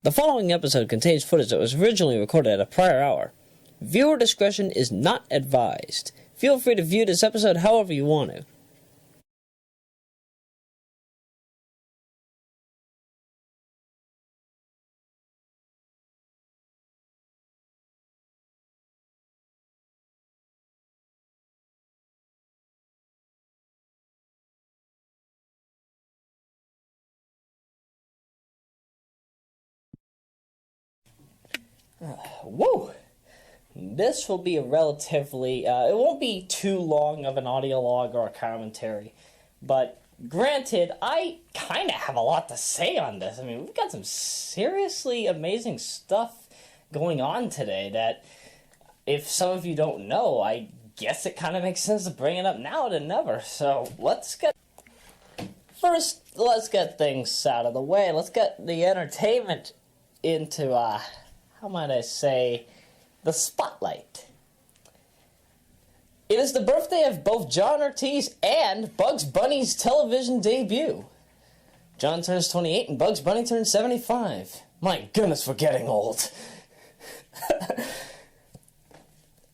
The following episode contains footage that was originally recorded at a prior hour. Viewer discretion is not advised. Feel free to view this episode however you want to. Woo! This will be a relatively, it won't be too long of an audio log or a commentary, but granted, I kind of have a lot to say on this. I mean, we've got some seriously amazing stuff going on today that, if some of you don't know, I guess it kind of makes sense to bring it up now than never. So, let's get things out of the way. Let's get the entertainment into, how might I say, the spotlight. It is the birthday of both John Ortiz and Bugs Bunny's television debut. John turns 28 and Bugs Bunny turns 75. My goodness, we're getting old.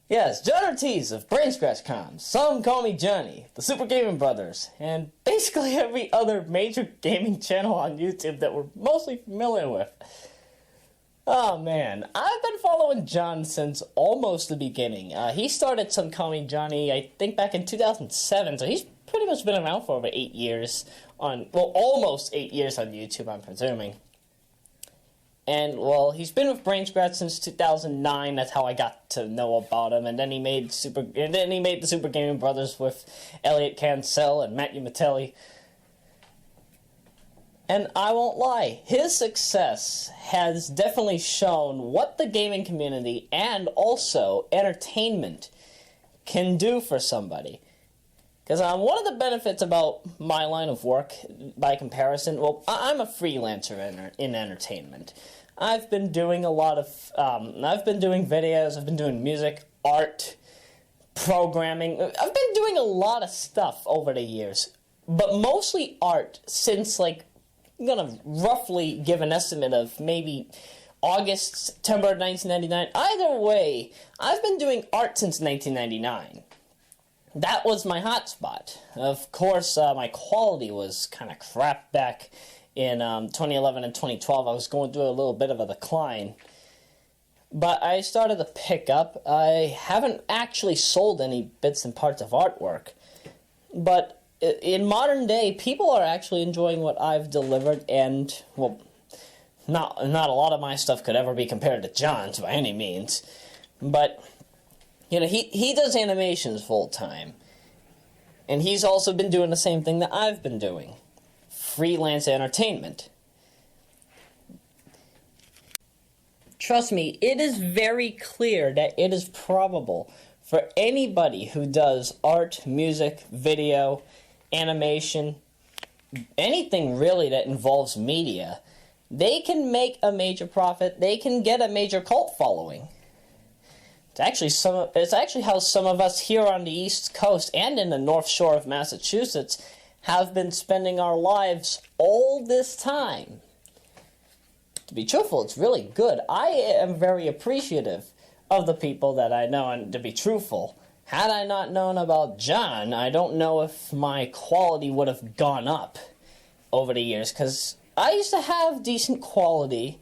Yes, John Ortiz of Brain Scratch Comms, Some Call Me Johnny, the Super Gaming Brothers, and basically every other major gaming channel on YouTube that we're mostly familiar with. Oh man, I've been following John since almost the beginning. He started Some Call Me Johnny, I think back in 2007, so he's pretty much been around for over 8 years almost 8 years on YouTube, I'm presuming. And, well, he's been with Brain Scratch since 2009, that's how I got to know about him, and then he made the Super Gaming Brothers with Elliot Cancel and Matt Umatelli. And I won't lie, his success has definitely shown what the gaming community and also entertainment can do for somebody. Because one of the benefits about my line of work, by comparison, well, I'm a freelancer in entertainment. I've been doing a lot of, I've been doing videos, I've been doing music, art, programming. I've been doing a lot of stuff over the years, but mostly art since, like, I'm going to roughly give an estimate of maybe August, September 1999. Either way, I've been doing art since 1999. That was my hotspot. Of course, my quality was kind of crap back in 2011 and 2012. I was going through a little bit of a decline. But I started to pick up. I haven't actually sold any bits and parts of artwork. But in modern day, people are actually enjoying what I've delivered, and, well, not a lot of my stuff could ever be compared to John's by any means, but, you know, he does animations full-time, and he's also been doing the same thing that I've been doing, freelance entertainment. Trust me, it is very clear that it is probable for anybody who does art, music, video, animation, anything really that involves media, they can make a major profit, they can get a major cult following. It's actually how some of us here on the East Coast and in the North Shore of Massachusetts have been spending our lives all this time. To be truthful, it's really good. I am very appreciative of the people that I know, and to be truthful, had I not known about John, I don't know if my quality would have gone up over the years, because I used to have decent quality,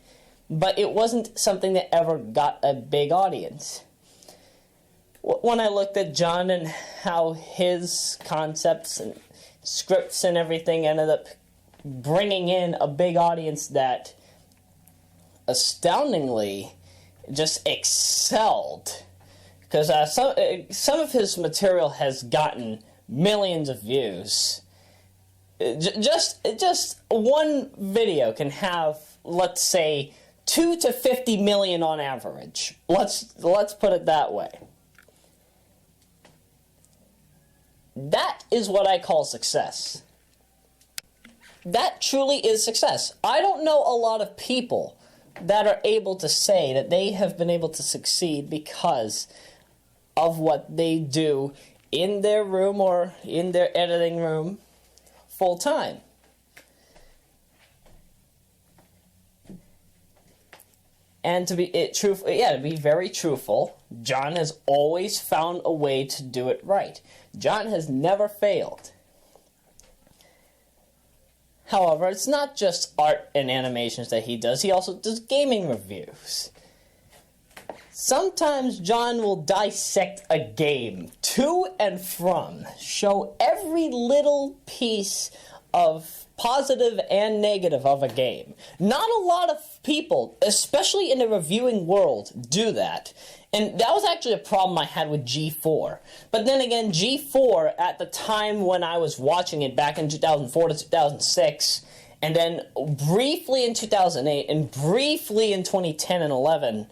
but it wasn't something that ever got a big audience. When I looked at John and how his concepts and scripts and everything ended up bringing in a big audience that astoundingly just excelled. Because some of his material has gotten millions of views. Just one video can have, let's say, 2 to 50 million on average. Let's put it that way. That is what I call success. That truly is success. I don't know a lot of people that are able to say that they have been able to succeed because of what they do in their room or in their editing room full time. And to be very truthful, John has always found a way to do it right. John has never failed. However, it's not just art and animations that he does. He also does gaming reviews. Sometimes John will dissect a game to and from, show every little piece of positive and negative of a game. Not a lot of people, especially in the reviewing world, do that. And that was actually a problem I had with G4. But then again, G4, at the time when I was watching it back in 2004 to 2006, and then briefly in 2008, and briefly in 2010 and 11,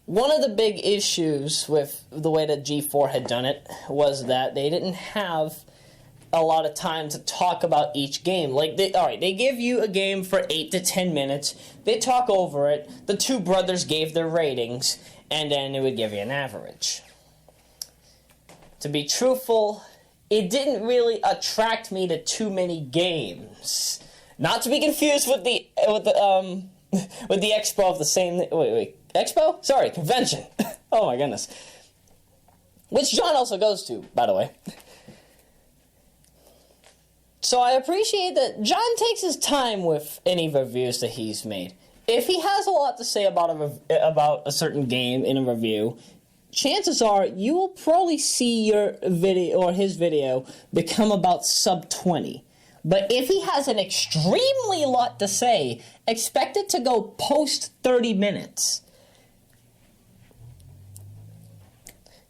one of the big issues with the way that G4 had done it was that they didn't have a lot of time to talk about each game. Like, they give you a game for 8 to 10 minutes, they talk over it, the two brothers gave their ratings, and then it would give you an average. To be truthful, it didn't really attract me to too many games. Not to be confused with the expo of the same... Expo? Sorry, convention. Oh my goodness. Which John also goes to, by the way. So I appreciate that John takes his time with any reviews that he's made. If he has a lot to say about a certain game in a review, chances are you will probably see your video or his video become about sub 20. But if he has an extremely lot to say, expect it to go post 30 minutes.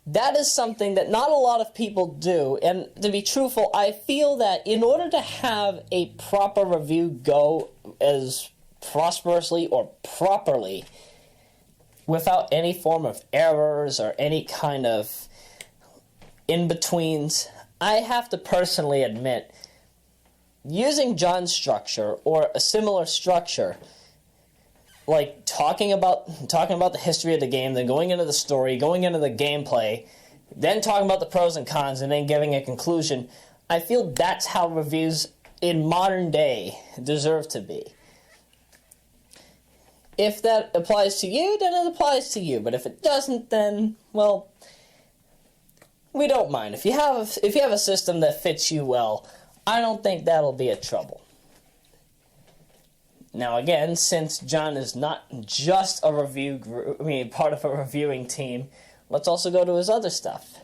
That is something that not a lot of people do, and to be truthful, I feel that in order to have a proper review go as prosperously or properly, without any form of errors or any kind of in-betweens, I have to personally admit, using John's structure or a similar structure, like talking about the history of the game, then going into the story, going into the gameplay, then talking about the pros and cons, and then giving a conclusion, I feel that's how reviews in modern day deserve to be. If that applies to you, then it applies to you. But if it doesn't, then, well, we don't mind. If you have a system that fits you well, I don't think that'll be a trouble. Now again, since John is not just a review group, part of a reviewing team, let's also go to his other stuff.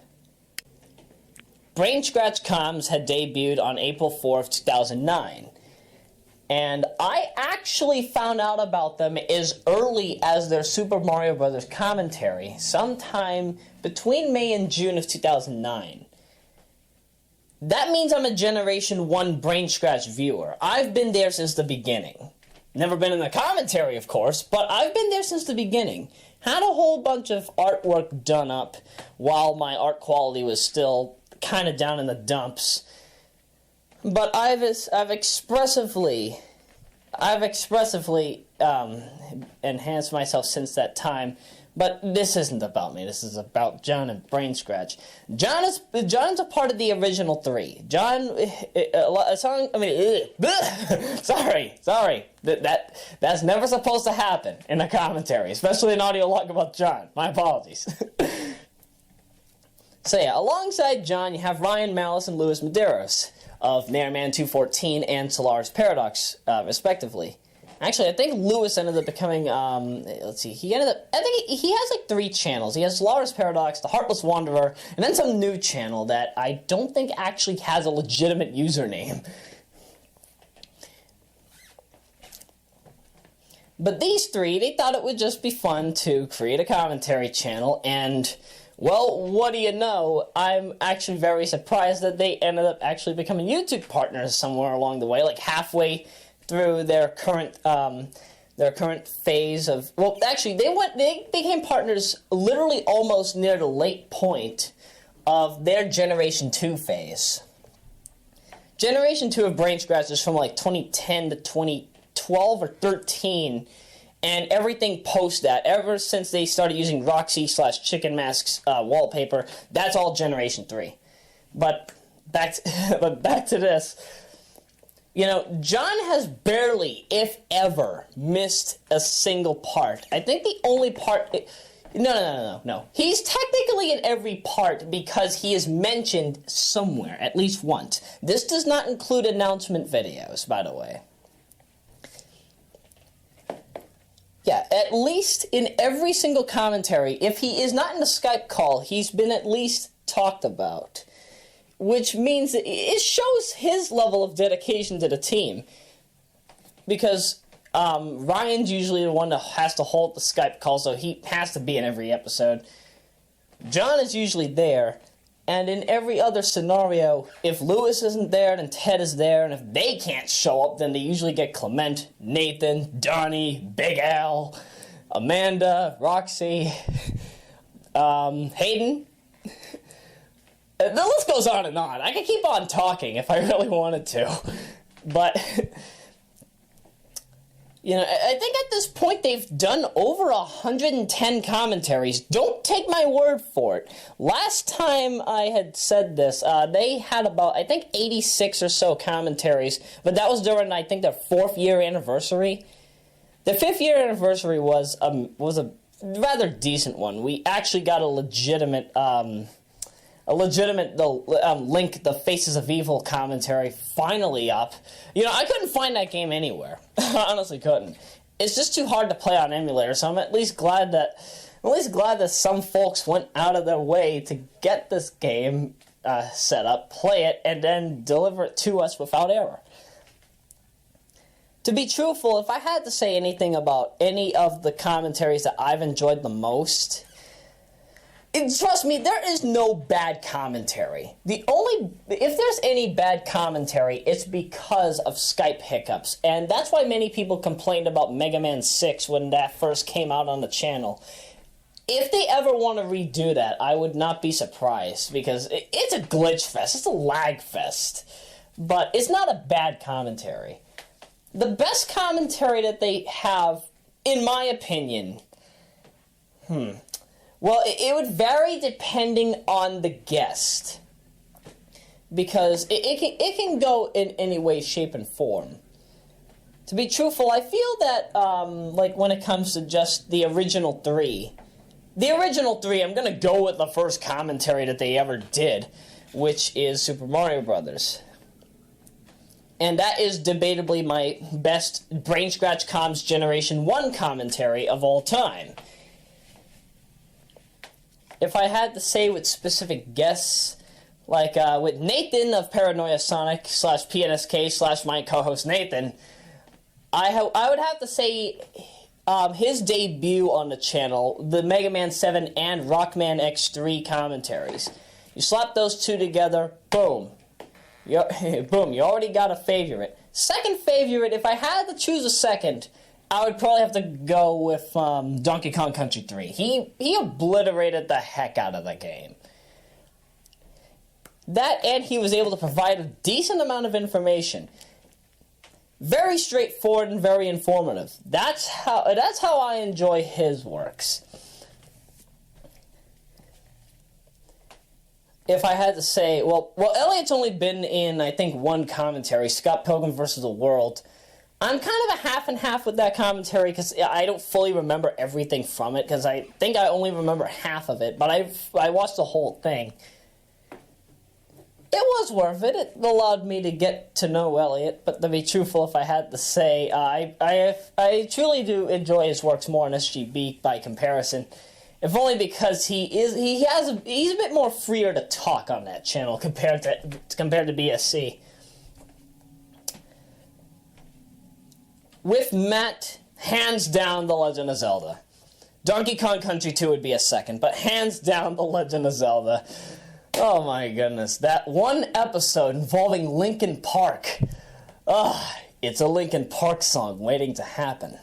Brain Scratch Comms had debuted on April 4th, 2009. And I actually found out about them as early as their Super Mario Bros. Commentary, sometime between May and June of 2009. That means I'm a Generation 1 Brain Scratch viewer. I've been there since the beginning. Never been in the commentary, of course, but I've been there since the beginning. Had a whole bunch of artwork done up while my art quality was still kind of down in the dumps. But I've expressively enhanced myself since that time. But this isn't about me. This is about John and Brain Scratch. John's a part of the original three. Sorry. That's never supposed to happen in a commentary, especially an audio log about John. My apologies. So yeah, alongside John, you have Ryan Malice and Louis Medeiros of Nairman 214 and Solaris Paradox, respectively. Actually, I think Lewis ended up becoming, I think he has like 3 channels. He has Solaris Paradox, The Heartless Wanderer, and then some new channel that I don't think actually has a legitimate username. But these 3, they thought it would just be fun to create a commentary channel, and, well, what do you know, I'm actually very surprised that they ended up actually becoming YouTube partners somewhere along the way, like halfway through their current phase of... Well, actually, they became partners literally almost near the late point of their Generation 2 phase. Generation 2 of Brain Scratch is from like 2010 to 2012 or 13, and everything post that, ever since they started using Roxy/Chicken Masks wallpaper, that's all Generation 3. But back to this. You know, John has barely, if ever, missed a single part. I think the only part... No. He's technically in every part because he is mentioned somewhere, at least once. This does not include announcement videos, by the way. Yeah, at least in every single commentary, if he is not in the Skype call, he's been at least talked about. Which means that it shows his level of dedication to the team. Because Ryan's usually the one that has to hold the Skype call, so he has to be in every episode. John is usually there. And in every other scenario, if Lewis isn't there, then Ted is there. And if they can't show up, then they usually get Clement, Nathan, Donnie, Big Al, Amanda, Roxy, Hayden. The list goes on and on. I could keep on talking if I really wanted to. But, you know, I think at this point they've done over 110 commentaries. Don't take my word for it. Last time I had said this, they had about, I think, 86 or so commentaries. But that was during, I think, their 4th year anniversary. The 5th year anniversary was a rather decent one. We actually got a legitimate Link, the Faces of Evil commentary finally up. You know, I couldn't find that game anywhere. I honestly couldn't. It's just too hard to play on emulator, so I'm at least glad that some folks went out of their way to get this game set up, play it, and then deliver it to us without error. To be truthful, if I had to say anything about any of the commentaries that I've enjoyed the most, trust me, there is no bad commentary. If there's any bad commentary, it's because of Skype hiccups. And that's why many people complained about Mega Man 6 when that first came out on the channel. If they ever want to redo that, I would not be surprised, because it's a glitch fest, it's a lag fest. But it's not a bad commentary. The best commentary that they have, in my opinion, well, it would vary depending on the guest, because it can go in any way, shape, and form. To be truthful, I feel that, like, when it comes to just the original three, I'm going to go with the first commentary that they ever did, which is Super Mario Brothers. And that is debatably my best Brain Scratch Comms Generation 1 commentary of all time. If I had to say with specific guests, like with Nathan of Paranoia Sonic / PNSK / my co-host Nathan, I would have to say his debut on the channel, the Mega Man 7 and Rockman X3 commentaries. You slap those two together, boom. Boom, you already got a favorite. Second favorite, if I had to choose a second, I would probably have to go with Donkey Kong Country 3. He obliterated the heck out of the game. That, and he was able to provide a decent amount of information. Very straightforward and very informative. That's how I enjoy his works. If I had to say, well, Elliot's only been in, I think, one commentary, Scott Pilgrim vs. the World. I'm kind of a half and half with that commentary because I don't fully remember everything from it, because I think I only remember half of it, but I watched the whole thing. It was worth it. It allowed me to get to know Elliot, but to be truthful, if I had to say, I truly do enjoy his works more in SGB by comparison. If only because he's a bit more freer to talk on that channel compared to BSC. With Matt, hands down, The Legend of Zelda. Donkey Kong Country 2 would be a second, but hands down, The Legend of Zelda. Oh my goodness, that one episode involving Linkin Park. It's a Linkin Park song waiting to happen.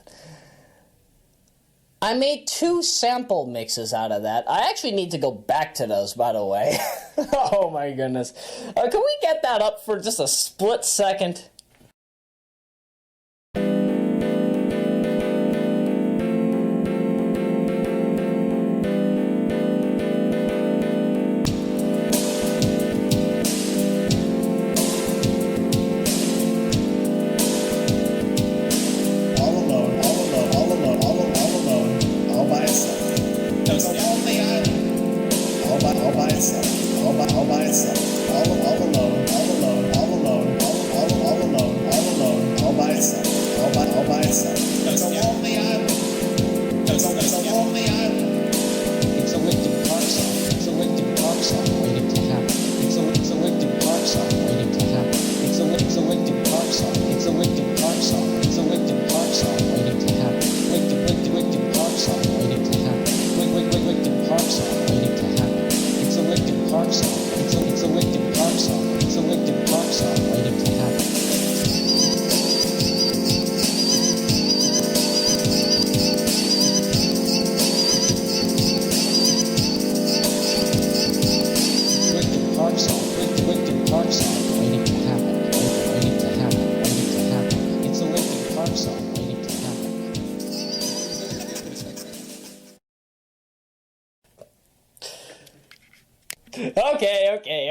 I made 2 sample mixes out of that. I actually need to go back to those, by the way. Oh my goodness. Can we get that up for just a split second?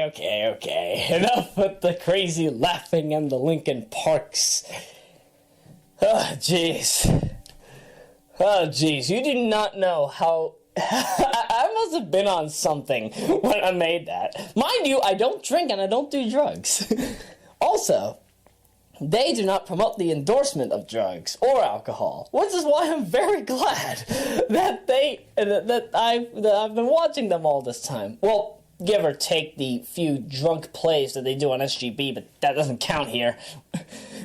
Okay. Enough with the crazy laughing and the Linkin Parks. Oh, jeez. You do not know how... I must have been on something when I made that. Mind you, I don't drink and I don't do drugs. Also, they do not promote the endorsement of drugs or alcohol, which is why I'm very glad that I've been watching them all this time. Well, give or take the few drunk plays that they do on SGB, but that doesn't count here.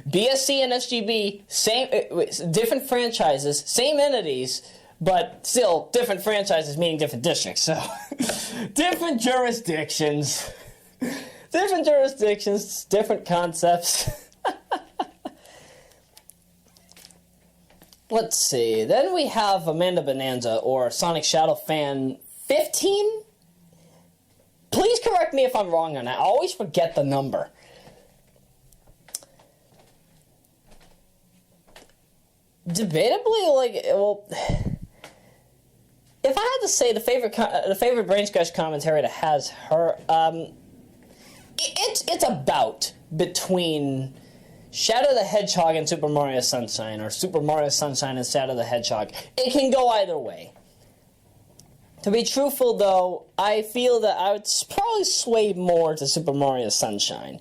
BSC and SGB, different franchises, same entities, but still different franchises meaning different districts. So, different jurisdictions, different concepts. Let's see. Then we have Amanda Bonanza, or Sonic Shadow Fan 15? Please correct me if I'm wrong on that. I always forget the number. Debatably, if I had to say the favorite Brain Scratch commentary that has her, it's a bout between Shadow the Hedgehog and Super Mario Sunshine, or Super Mario Sunshine and Shadow the Hedgehog. It can go either way. To be truthful, though, I feel that I would probably sway more to Super Mario Sunshine.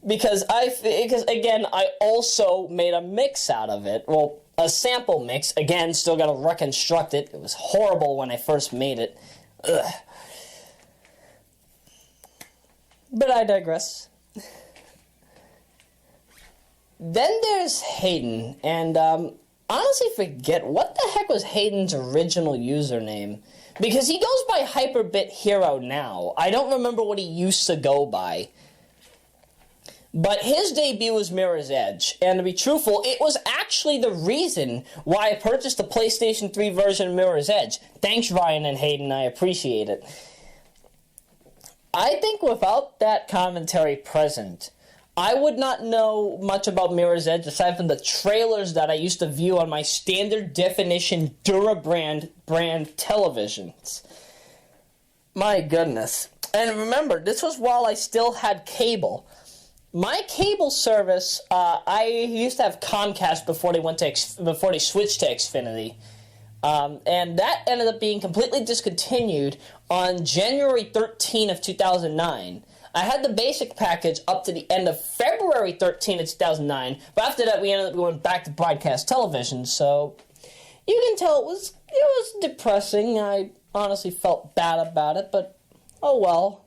Because again, I also made a mix out of it. Well, a sample mix. Again, still got to reconstruct it. It was horrible when I first made it. Ugh. But I digress. Then there's Hayden, and honestly forget what the heck was Hayden's original username. Because he goes by Hyperbit Hero now. I don't remember what he used to go by. But his debut was Mirror's Edge, and to be truthful, it was actually the reason why I purchased the PlayStation 3 version of Mirror's Edge. Thanks, Ryan and Hayden, I appreciate it. I think without that commentary present, I would not know much about Mirror's Edge aside from the trailers that I used to view on my standard definition Durabrand brand televisions. My goodness. And remember, this was while I still had cable. My cable service, I used to have Comcast before they switched to Xfinity. And that ended up being completely discontinued on January 13 of 2009. I had the basic package up to the end of February 13 of 2009, but after that we ended up going back to broadcast television, so you can tell it was depressing. I honestly felt bad about it, but oh well.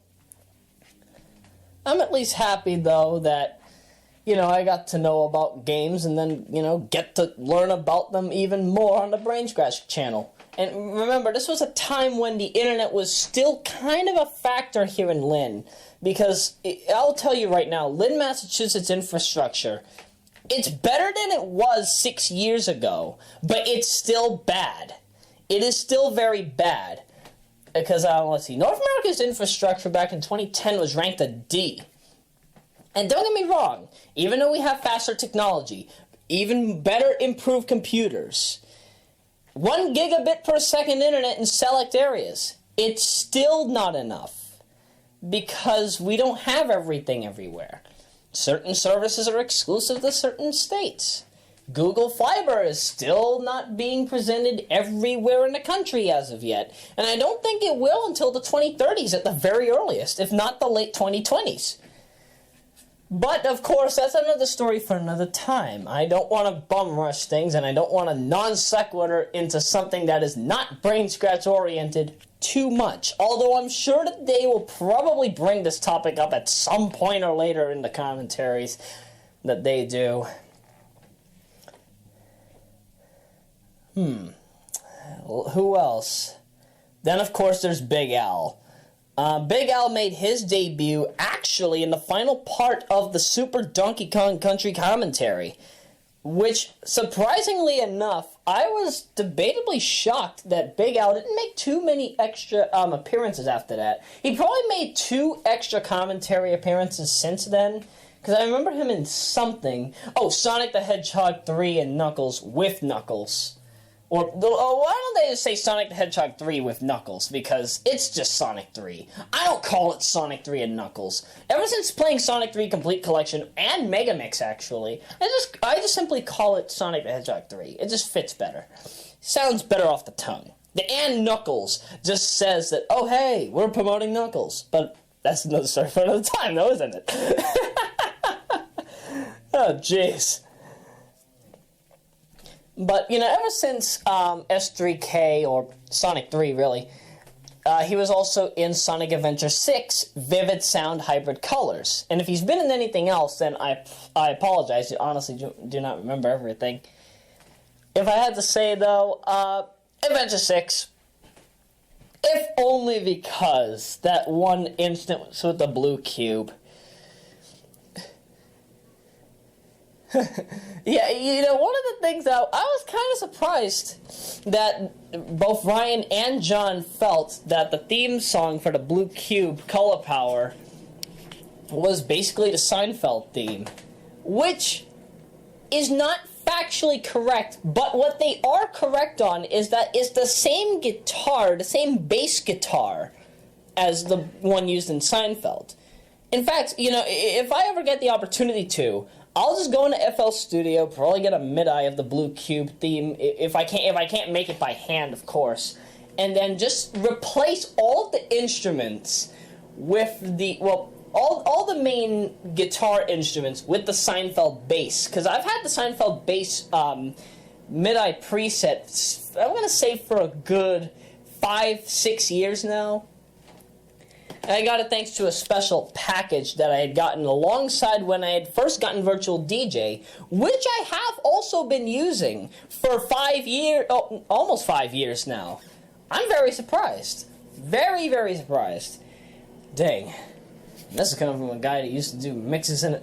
I'm at least happy, though, that, I got to know about games and then, get to learn about them even more on the Brain Scratch channel. And remember, this was a time when the internet was still kind of a factor here in Lynn. Because, I'll tell you right now, Lynn, Massachusetts infrastructure, it's better than it was 6 years ago, but it's still bad. It is still very bad. Because, let's see, North America's infrastructure back in 2010 was ranked a D. And don't get me wrong, even though we have faster technology, even better improved computers, 1 gigabit per second internet in select areas, it's still not enough. Because we don't have everything everywhere. Certain services are exclusive to certain states. Google Fiber is still not being presented everywhere in the country as of yet. And I don't think it will until the 2030s at the very earliest, if not the late 2020s. But, of course, that's another story for another time. I don't want to bum rush things, and I don't want to non sequitur into something that is not Brain Scratch oriented too much. Although I'm sure that they will probably bring this topic up at some point or later in the commentaries that they do. Who else? Then, of course, there's Big Al. Big Al made his debut actually in the final part of the Super Donkey Kong Country commentary, which, surprisingly enough, I was debatably shocked that Big Al didn't make too many extra appearances after that. He probably made 2 extra commentary appearances since then, because I remember him in something. Oh, Sonic the Hedgehog 3 and Knuckles with Knuckles. Or, why don't they just say Sonic the Hedgehog 3 with Knuckles? Because it's just Sonic 3. I don't call it Sonic 3 and Knuckles. Ever since playing Sonic 3 Complete Collection, and Mega Mix, actually, I just simply call it Sonic the Hedgehog 3. It just fits better. Sounds better off the tongue. The and Knuckles just says that, oh, hey, we're promoting Knuckles. But that's another story for another time, though, isn't it? Oh, jeez. But, ever since S3K, or Sonic 3, really, he was also in Sonic Adventure 6, Vivid Sound Hybrid Colors. And if he's been in anything else, then I apologize. I honestly do not remember everything. If I had to say, though, Adventure 6, if only because that one instance with the blue cube. Yeah, one of the things that I was kind of surprised that both Ryan and John felt that the theme song for the Blue Cube Color Power was basically the Seinfeld theme, which is not factually correct, but what they are correct on is that it's the same guitar, the same bass guitar as the one used in Seinfeld. In fact, if I ever get the opportunity to, I'll just go into FL Studio, probably get a mid-eye of the Blue Cube theme, if I can't make it by hand, of course, and then just replace all of the instruments with all the main guitar instruments with the Seinfeld bass, because I've had the Seinfeld bass mid-eye preset, I'm going to say for a good 5-6 years now. And I got it thanks to a special package that I had gotten alongside when I had first gotten Virtual DJ, which I have also been using for 5 years, almost 5 years now. I'm very surprised. Very, very surprised. Dang. This is coming from a guy that used to do mixes in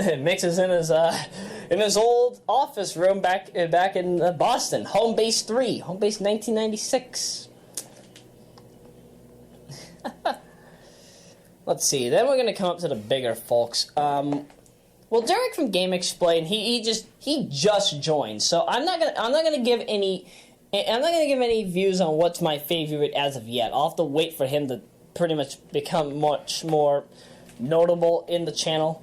his old office room back in Boston. Home Base 3, Home Base 1996. Let's see. Then we're gonna come up to the bigger folks. Well, Derek from Game Explain, he just joined, so I'm not gonna give any views on what's my favorite as of yet. I'll have to wait for him to pretty much become much more notable in the channel.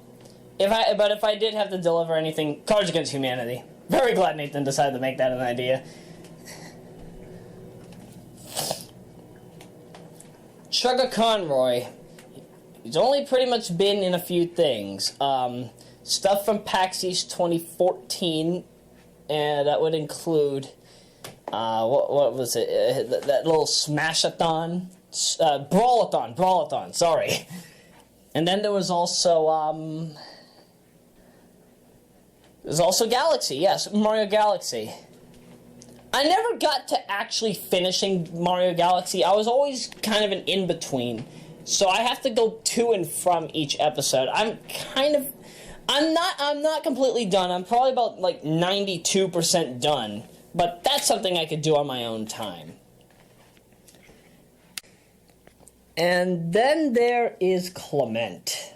But if I did have to deliver anything, Cards Against Humanity. Very glad Nathan decided to make that an idea. Chugga Conroy. He's only pretty much been in a few things. Stuff from PAX East 2014, and that would include, what was it? That little Smash-a-thon? Brawl-a-thon, sorry. And then there was also, Galaxy, yes, Mario Galaxy. I never got to actually finishing Mario Galaxy. I was always kind of an in-between. So I have to go to and from each episode. I'm not completely done. I'm probably about 92% done. But that's something I could do on my own time. And then there is Clement.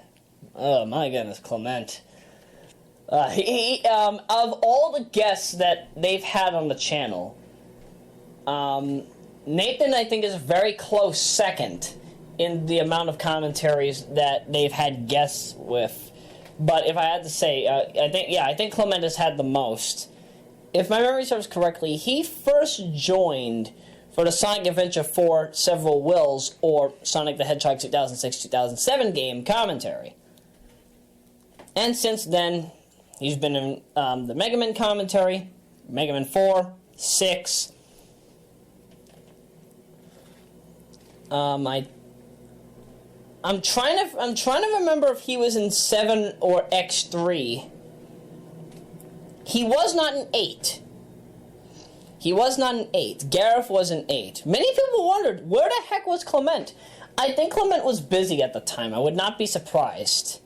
Oh my goodness, Clement. Of all the guests that they've had on the channel, Nathan, I think, is a very close second in the amount of commentaries that they've had guests with. But if I had to say, I think Clement has had the most. If my memory serves correctly, he first joined for the Sonic Adventure 4 Several Wills, or Sonic the Hedgehog 2006-2007 game commentary. And since then, he's been in the Mega Man commentary, Mega Man 4, 6. I'm trying to remember if he was in 7 or X3. He was not in 8. Gareth was in 8. Many people wondered, where the heck was Clement? I think Clement was busy at the time. I would not be surprised.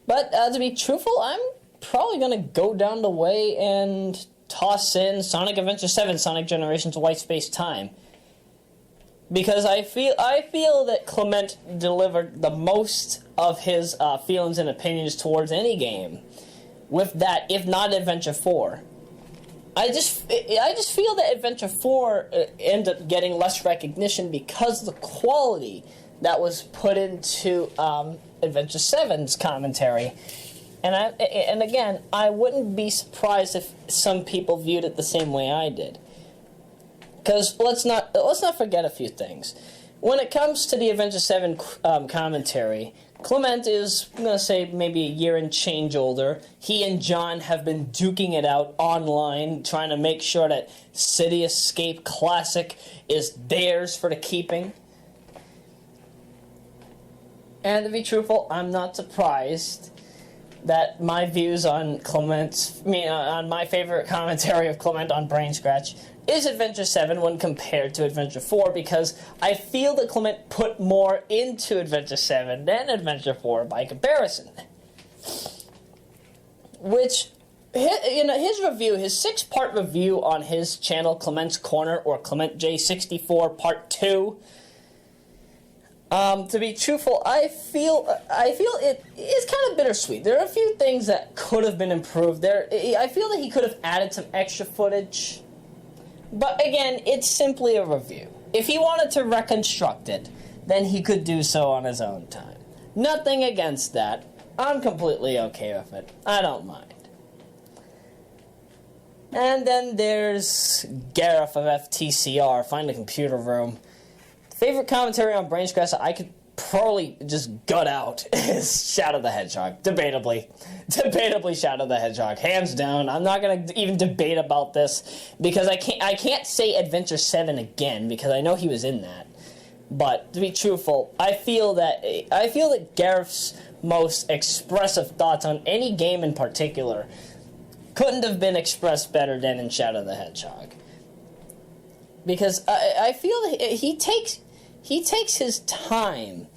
But to be truthful, I'm probably going to go down the way and toss in Sonic Adventure 7, Sonic Generations White Space Time. Because I feel that Clement delivered the most of his feelings and opinions towards any game with that, if not Adventure 4. I just feel that Adventure 4 ended up getting less recognition because of the quality that was put into Adventure 7's commentary. And again, I wouldn't be surprised if some people viewed it the same way I did. Because let's not forget a few things. When it comes to the Adventure 7 commentary, Clement is, I'm going to say, maybe a year and change older. He and John have been duking it out online, trying to make sure that City Escape Classic is theirs for the keeping. And to be truthful, I'm not surprised that my views on on my favorite commentary of Clement on Brain Scratch is Adventure 7 when compared to Adventure 4, because I feel that Clement put more into Adventure 7 than Adventure 4 by comparison. Which, his review, his 6-part review on his channel, Clement's Corner, or Clement J64 Part 2, to be truthful, I feel it is kind of bittersweet. There are a few things that could have been improved. I feel that he could have added some extra footage. But again, it's simply a review. If he wanted to reconstruct it, then he could do so on his own time. Nothing against that. I'm completely okay with it. I don't mind. And then there's Gareth of FTCR, Find the Computer Room. Favorite commentary on Brain Scratch I could probably just gut out is Shadow the Hedgehog. Debatably Shadow the Hedgehog, hands down. I'm not gonna even debate about this because I can't say Adventure 7 again because I know he was in that. But to be truthful, I feel that Gareth's most expressive thoughts on any game in particular couldn't have been expressed better than in Shadow the Hedgehog. Because I feel that he takes his time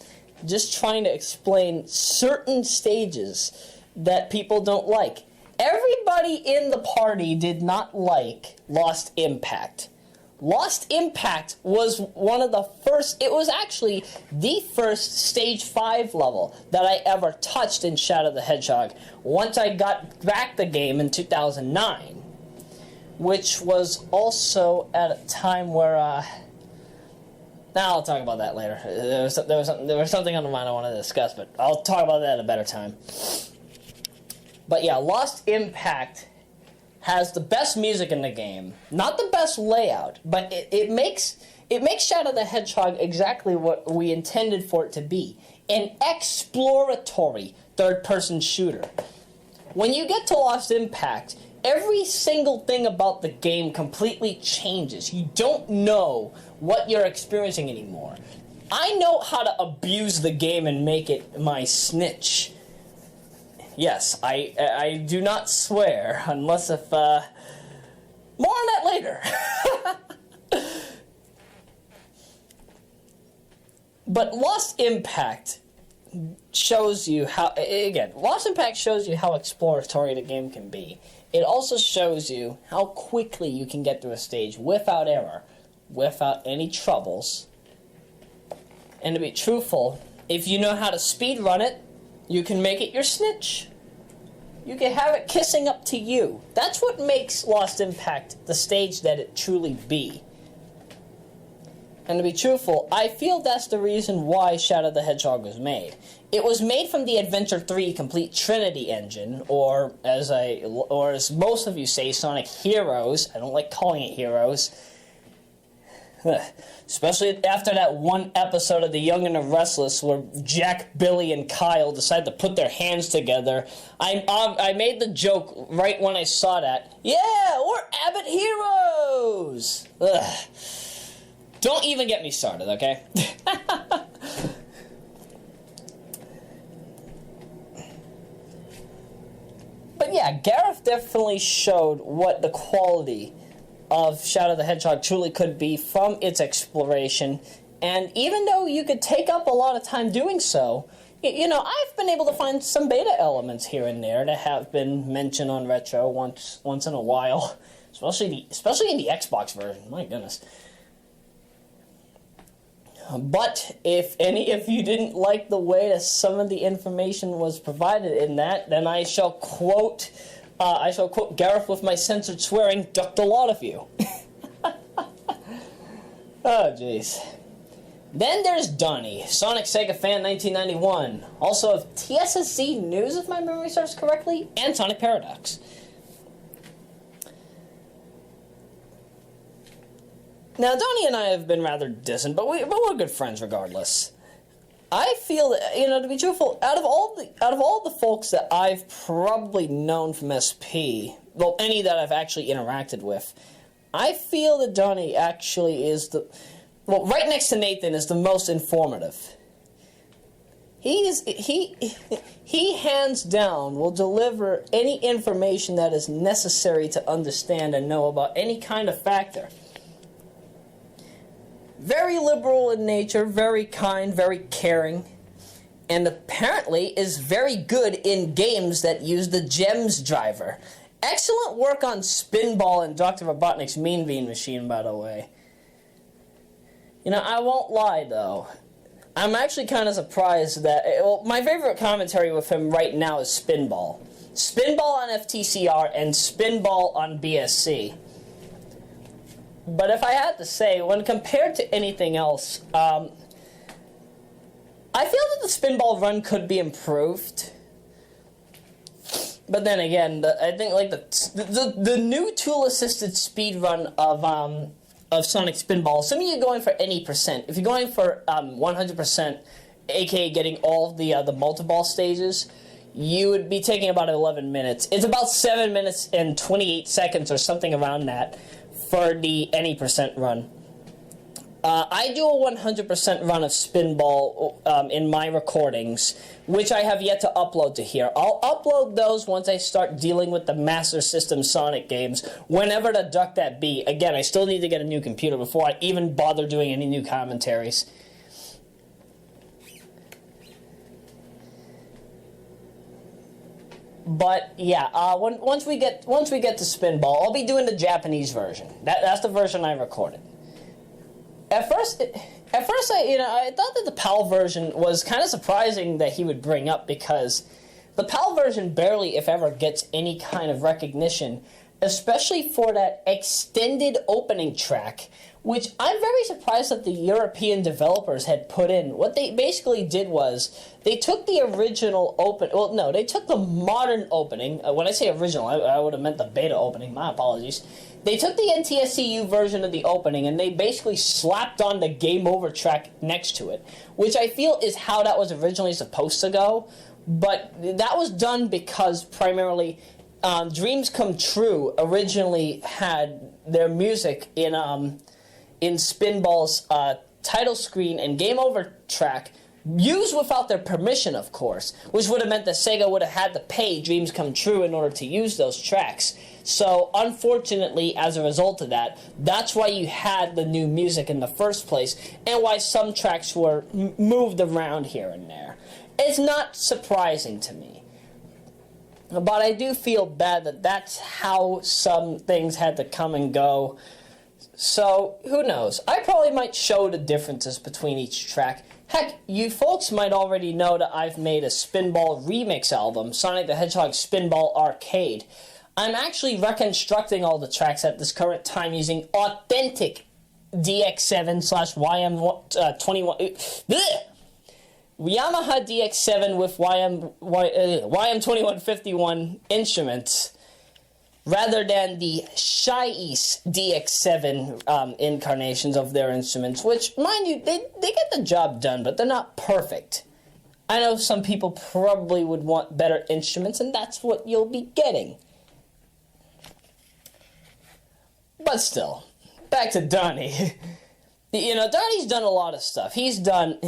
just trying to explain certain stages that people don't like. Everybody in the party did not like Lost Impact. Lost Impact was one of the first, it was actually the first Stage 5 level that I ever touched in Shadow the Hedgehog once I got back the game in 2009. Which was also at a time where, now I'll talk about that later. There was something on the mind I wanted to discuss, but I'll talk about that at a better time. But yeah, Lost Impact has the best music in the game. Not the best layout, but it makes Shadow the Hedgehog exactly what we intended for it to be. An exploratory third-person shooter. When you get to Lost Impact, every single thing about the game completely changes. You don't know what you're experiencing anymore. I know how to abuse the game and make it my snitch. Yes, I do not swear, unless if, more on that later. But Lost Impact shows you how, again, Lost Impact shows you how exploratory the game can be. It also shows you how quickly you can get through a stage without error, without any troubles. And to be truthful, if you know how to speedrun it, you can make it your snitch. You can have it kissing up to you. That's what makes Lost Impact the stage that it truly be. And to be truthful, I feel that's the reason why Shadow the Hedgehog was made. It was made from the Adventure 3 Complete Trinity engine, or as most of you say, Sonic Heroes. I don't like calling it Heroes. Especially after that one episode of The Young and the Restless where Jack, Billy, and Kyle decided to put their hands together. I made the joke right when I saw that. Yeah, we're Abbott Heroes! Ugh. Don't even get me started, okay? But yeah, Gareth definitely showed what the quality of Shadow the Hedgehog truly could be from its exploration, and even though you could take up a lot of time doing so, you know, I've been able to find some beta elements here and there that have been mentioned on Retro once in a while, especially in the Xbox version. My goodness. But if any of you didn't like the way that some of the information was provided in that, then I shall quote I shall quote Gareth with my censored swearing, ducked a lot of you. Oh, jeez. Then there's Donnie, Sonic Sega fan 1991. Also of TSSC News, if my memory serves correctly, and Sonic Paradox. Now, Donnie and I have been rather distant, but we're good friends regardless. I feel that, to be truthful, out of all the folks that I've probably known from SP, well, any that I've actually interacted with, I feel that Donnie actually is right next to Nathan, is the most informative. He hands down will deliver any information that is necessary to understand and know about any kind of factor. Very liberal in nature, very kind, very caring, and apparently is very good in games that use the GEMS driver. Excellent work on Spinball and Dr. Robotnik's Mean Bean Machine, by the way. I won't lie, though. I'm actually kind of surprised that... Well, my favorite commentary with him right now is Spinball. Spinball on FTCR and Spinball on BSC. But if I had to say, when compared to anything else, I feel that the Spinball run could be improved. But then again, I think like the new tool-assisted speed run of Sonic Spinball, assuming you're going for any percent, if you're going for 100%, aka getting all the multi-ball stages, you would be taking about 11 minutes. It's about 7 minutes and 28 seconds or something around that for the any percent run. I do a 100% run of Spinball in my recordings, which I have yet to upload to here. I'll upload those once I start dealing with the Master System Sonic games, whenever the duck that be. Again, I still need to get a new computer before I even bother doing any new commentaries. But yeah, once we get to Spinball, I'll be doing the Japanese version. That's the version I recorded. At first, I thought that the PAL version was kind of surprising that he would bring up, because the PAL version barely, if ever, gets any kind of recognition, especially for that extended opening track, which I'm very surprised that the European developers had put in. What they basically did was, they took the original they took the modern opening. When I say original, I would have meant the beta opening, my apologies. They took the NTSCU version of the opening and they basically slapped on the Game Over track next to it, which I feel is how that was originally supposed to go, but that was done because primarily Dreams Come True originally had their music in Spinball's title screen and Game Over track, used without their permission, of course, which would have meant that Sega would have had to pay Dreams Come True in order to use those tracks. So, unfortunately, as a result of that, that's why you had the new music in the first place, and why some tracks were moved around here and there. It's not surprising to me. But I do feel bad that that's how some things had to come and go. So, who knows? I probably might show the differences between each track. Heck, you folks might already know that I've made a Spinball remix album, Sonic the Hedgehog Spinball Arcade. I'm actually reconstructing all the tracks at this current time using authentic DX7/YM21... Yamaha DX7 with YM2151 instruments, rather than the Shy-East DX7 incarnations of their instruments, which, mind you, they get the job done, but they're not perfect. I know some people probably would want better instruments, and that's what you'll be getting. But still, back to Donnie. Donnie's done a lot of stuff. He's done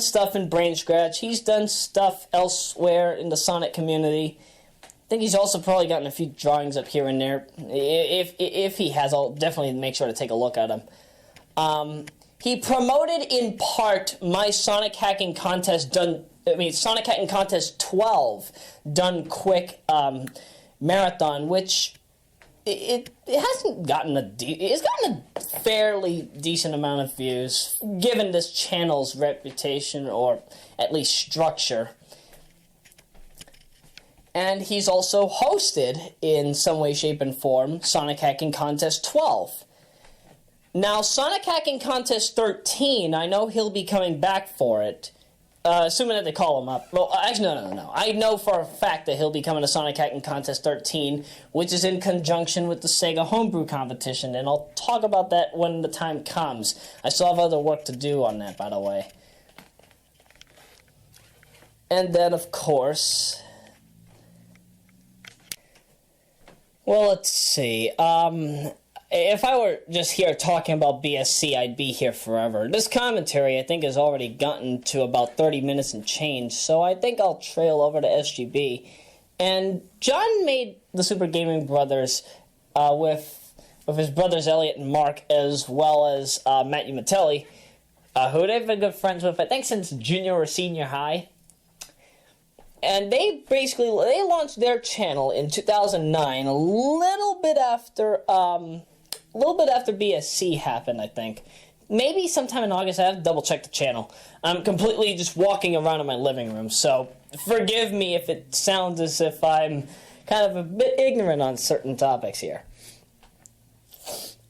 stuff in Brain Scratch. He's done stuff elsewhere in the Sonic community. I think he's also probably gotten a few drawings up here and there. If he has, I'll definitely make sure to take a look at them. He promoted in part my Sonic Hacking Contest Sonic Hacking Contest 12 done quick marathon, which it hasn't gotten it's gotten a fairly decent amount of views, given this channel's reputation, or at least structure. And he's also hosted, in some way, shape, and form, Sonic Hacking Contest 12. Now, Sonic Hacking Contest 13, I know he'll be coming back for it, assuming that they call him up. Well, actually, no. I know for a fact that he'll be coming to Sonic Hacking Contest 13, which is in conjunction with the Sega Homebrew Competition, and I'll talk about that when the time comes. I still have other work to do on that, by the way. And then, of course... Well, let's see. If I were just here talking about BSC, I'd be here forever. This commentary, I think, has already gotten to about 30 minutes and change, so I think I'll trail over to SGB. And John made the Super Gaming Brothers with his brothers Elliot and Mark, as well as Matt Umatelli, who they've been good friends with, I think, since junior or senior high. And they launched their channel in 2009, a little bit after BSC happened, I think. Maybe sometime in August. I have to double check the channel. I'm completely just walking around in my living room, so forgive me if it sounds as if I'm kind of a bit ignorant on certain topics here.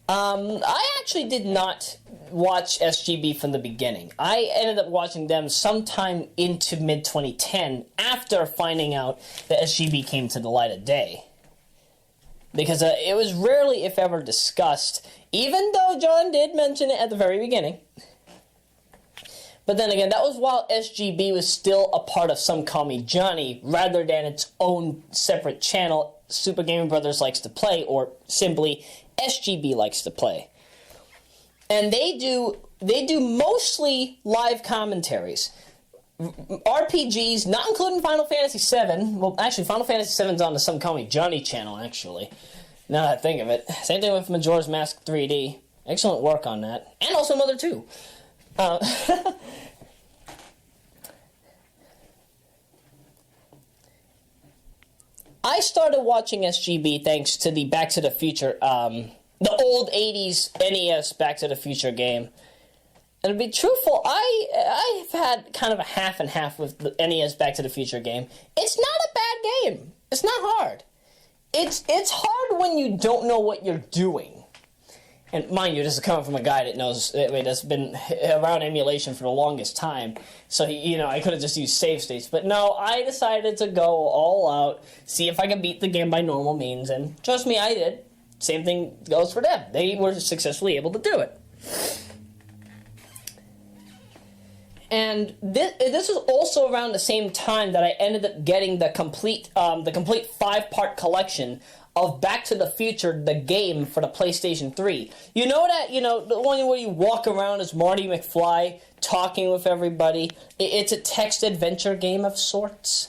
I actually did not watch SGB from the beginning. I ended up watching them sometime into mid-2010 after finding out that SGB came to the light of day. Because it was rarely, if ever, discussed, even though John did mention it at the very beginning. But then again, that was while SGB was still a part of Some Call Me Johnny, rather than its own separate channel, Super Gaming Brothers Likes to Play, or simply SGB Likes to Play. And they do mostly live commentaries. RPGs, not including Final Fantasy VII. Well, actually, Final Fantasy VII's on the Some Call Me Johnny channel, actually. Now that I think of it. Same thing with Majora's Mask 3D. Excellent work on that. And also Mother 2. I started watching SGB thanks to the Back to the Future, the old 80s NES Back to the Future game. And to be truthful, I've had kind of a half and half with the NES Back to the Future game. It's not a bad game. It's not hard. It's hard when you don't know what you're doing. And mind you, this is coming from a guy that's been around emulation for the longest time. So, I could have just used save states. But no, I decided to go all out, see if I could beat the game by normal means. And trust me, I did. Same thing goes for them. They were successfully able to do it. And this was also around the same time that I ended up getting the complete 5-part collection of Back to the Future, the game for the PlayStation 3. You know that, the one where you walk around as Marty McFly, talking with everybody? It's a text adventure game of sorts.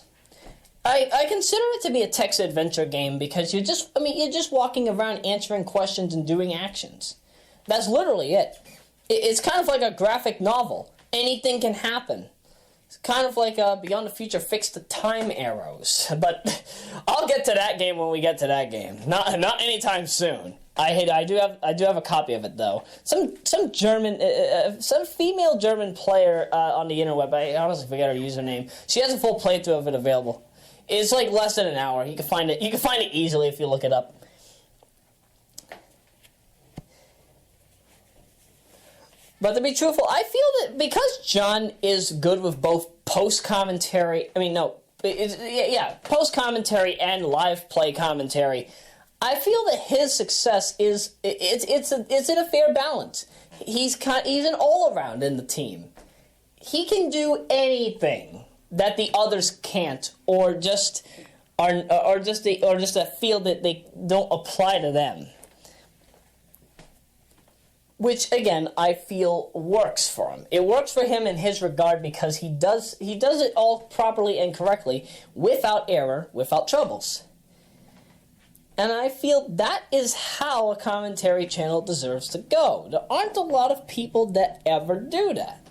I consider it to be a text adventure game because you're just walking around answering questions and doing actions. That's literally it. It's kind of like a graphic novel. Anything can happen. It's kind of like Beyond the Future Fix the Time Arrows. But I'll get to that game when we get to that game. Not anytime soon. I do have a copy of it though. Some female German player on the interweb. I honestly forget her username. She has a full playthrough of it available. It's like less than an hour. You can find it. You can find it easily if you look it up. But to be truthful, I feel that because John is good with both post-commentary, post-commentary and live play commentary, I feel that his success is in a fair balance. He's an all-around in the team. He can do anything that the others can't, or just a field that they don't apply to them. Which, again, I feel works for him. It works for him in his regard because he does it all properly and correctly, without error, without troubles. And I feel that is how a commentary channel deserves to go. There aren't a lot of people that ever do that.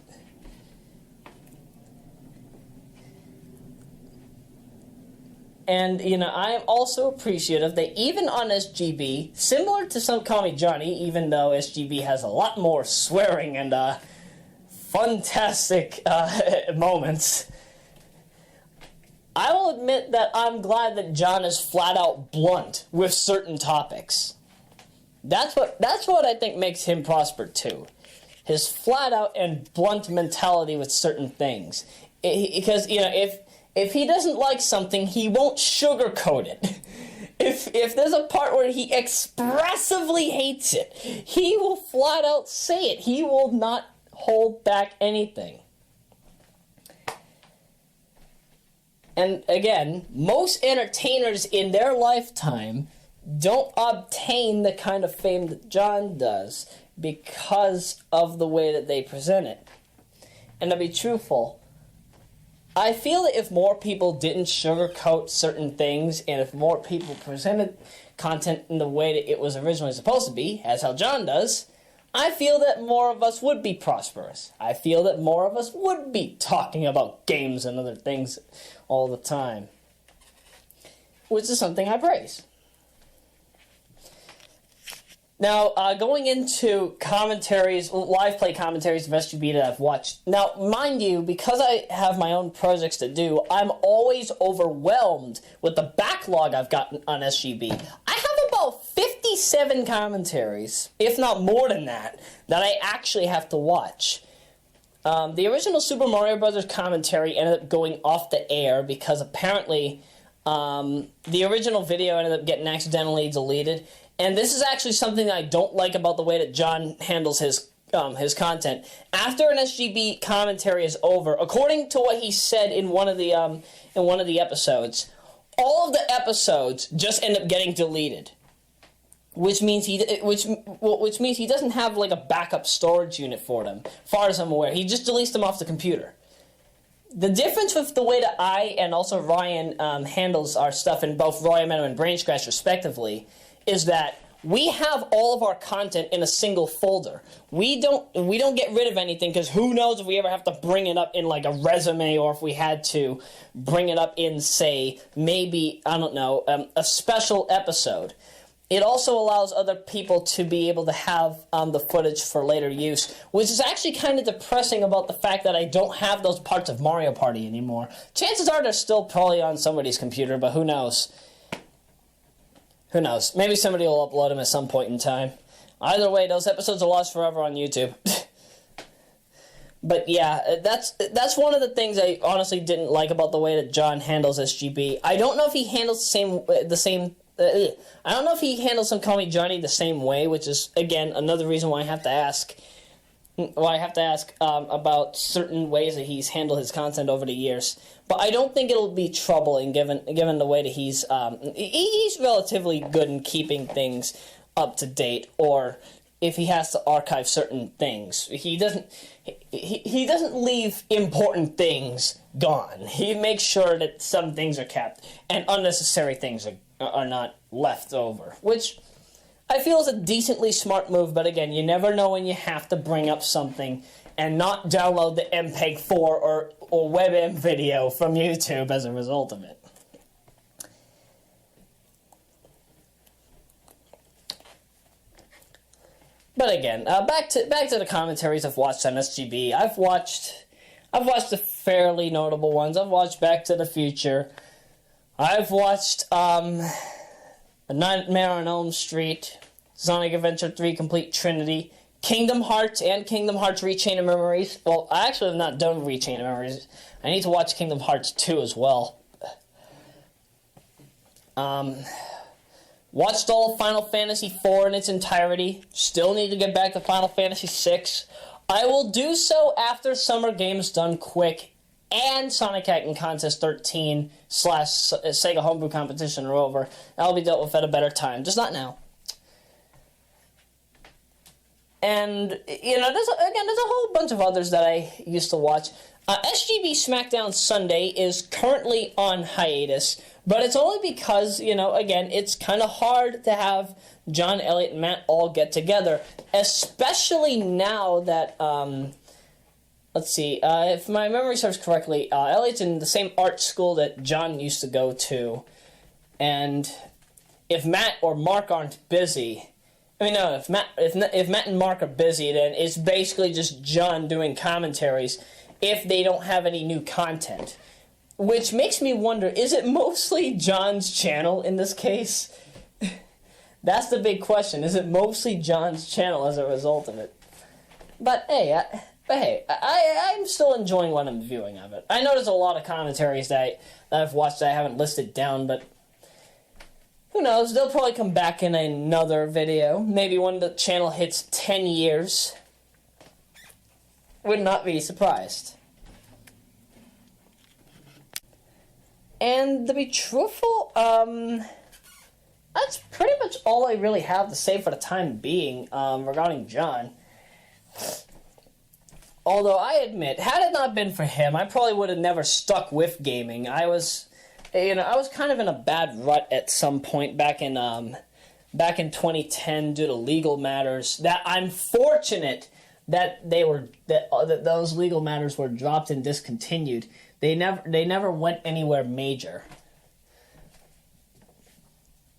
And, I'm also appreciative that even on SGB, similar to Some Call Me Johnny, even though SGB has a lot more swearing and fantastic moments, I will I'll admit that I'm glad that John is flat out blunt with certain topics. That's what I think makes him prosper too. His flat out and blunt mentality with certain things. Because, you know, if he doesn't like something, he won't sugarcoat it. If there's a part where he expressively hates it, he will flat out say it. He will not hold back anything. And again, most entertainers in their lifetime don't obtain the kind of fame that John does because of the way that they present it. And to be truthful, I feel that if more people didn't sugarcoat certain things, and if more people presented content in the way that it was originally supposed to be, as how John does, I feel that more of us would be prosperous. I feel that more of us would be talking about games and other things all the time. Which is something I praise. Now, going into commentaries, live play commentaries of SGB that I've watched. Now, mind you, because I have my own projects to do, I'm always overwhelmed with the backlog I've got on SGB. I have about 57 commentaries, if not more than that I actually have to watch. The original Super Mario Bros. Commentary ended up going off the air because apparently the original video ended up getting accidentally deleted. And this is actually something that I don't like about the way that John handles his content. After an SGB commentary is over, according to what he said in one of the episodes, all of the episodes just end up getting deleted, which means he doesn't have like a backup storage unit for them. As far as I'm aware, he just deletes them off the computer. The difference with the way that I and also Ryan handles our stuff in both Royameadow and Brain Scratch respectively is that we have all of our content in a single folder. We don't get rid of anything because who knows if we ever have to bring it up in like a resume or if we had to bring it up in, say, maybe, I don't know, a special episode. It also allows other people to be able to have the footage for later use, which is actually kind of depressing about the fact that I don't have those parts of Mario Party anymore. Chances are they're still probably on somebody's computer, but who knows? Who knows? Maybe somebody will upload them at some point in time. Either way, those episodes are lost forever on YouTube. But yeah, that's one of the things I honestly didn't like about the way that John handles SGB. I don't know if he handles I don't know if he handles some Call Me Johnny the same way, which is again another reason why I have to ask. About certain ways that he's handled his content over the years. But I don't think it'll be troubling given the way that he's relatively good in keeping things up to date, or if he has to archive certain things. He doesn't leave important things gone. He makes sure that some things are kept and unnecessary things are not left over, which I feel is a decently smart move, but again, you never know when you have to bring up something and not download the MPEG-4 or WebM video from YouTube as a result of it. But again, back to the commentaries I've watched on SGB. I've watched the fairly notable ones. I've watched Back to the Future. I've watched A Nightmare on Elm Street, Sonic Adventure 3 Complete Trinity, Kingdom Hearts, and Kingdom Hearts Rechain of Memories. Well, I actually have not done Rechain of Memories. I need to watch Kingdom Hearts 2 as well. Watched all of Final Fantasy 4 in its entirety. Still need to get back to Final Fantasy 6. I will do so after Summer Games Done Quick and Sonic Hacking Contest 13 / Sega Homebrew Competition are over. That'll be dealt with at a better time, just not now. And, you know, there's a whole bunch of others that I used to watch. SGB SmackDown Sunday is currently on hiatus, but it's only because, you know, again, it's kind of hard to have John, Elliot, and Matt all get together, especially now that, let's see, if my memory serves correctly, Elliot's in the same art school that John used to go to, and if Matt or Mark aren't busy, if Matt and Mark are busy, then it's basically just John doing commentaries if they don't have any new content. Which makes me wonder, is it mostly John's channel in this case? That's the big question. Is it mostly John's channel as a result of it? But hey, I'm still enjoying what I'm viewing of it. I know there's a lot of commentaries that I've watched that I haven't listed down, but who knows? They'll probably come back in another video. Maybe when the channel hits 10 years. Would not be surprised. And to be truthful, that's pretty much all I really have to say for the time being regarding John. Although I admit, had it not been for him, I probably would have never stuck with gaming. I was kind of in a bad rut at some point back in 2010 due to legal matters. That I'm fortunate that those legal matters were dropped and discontinued. They never went anywhere major.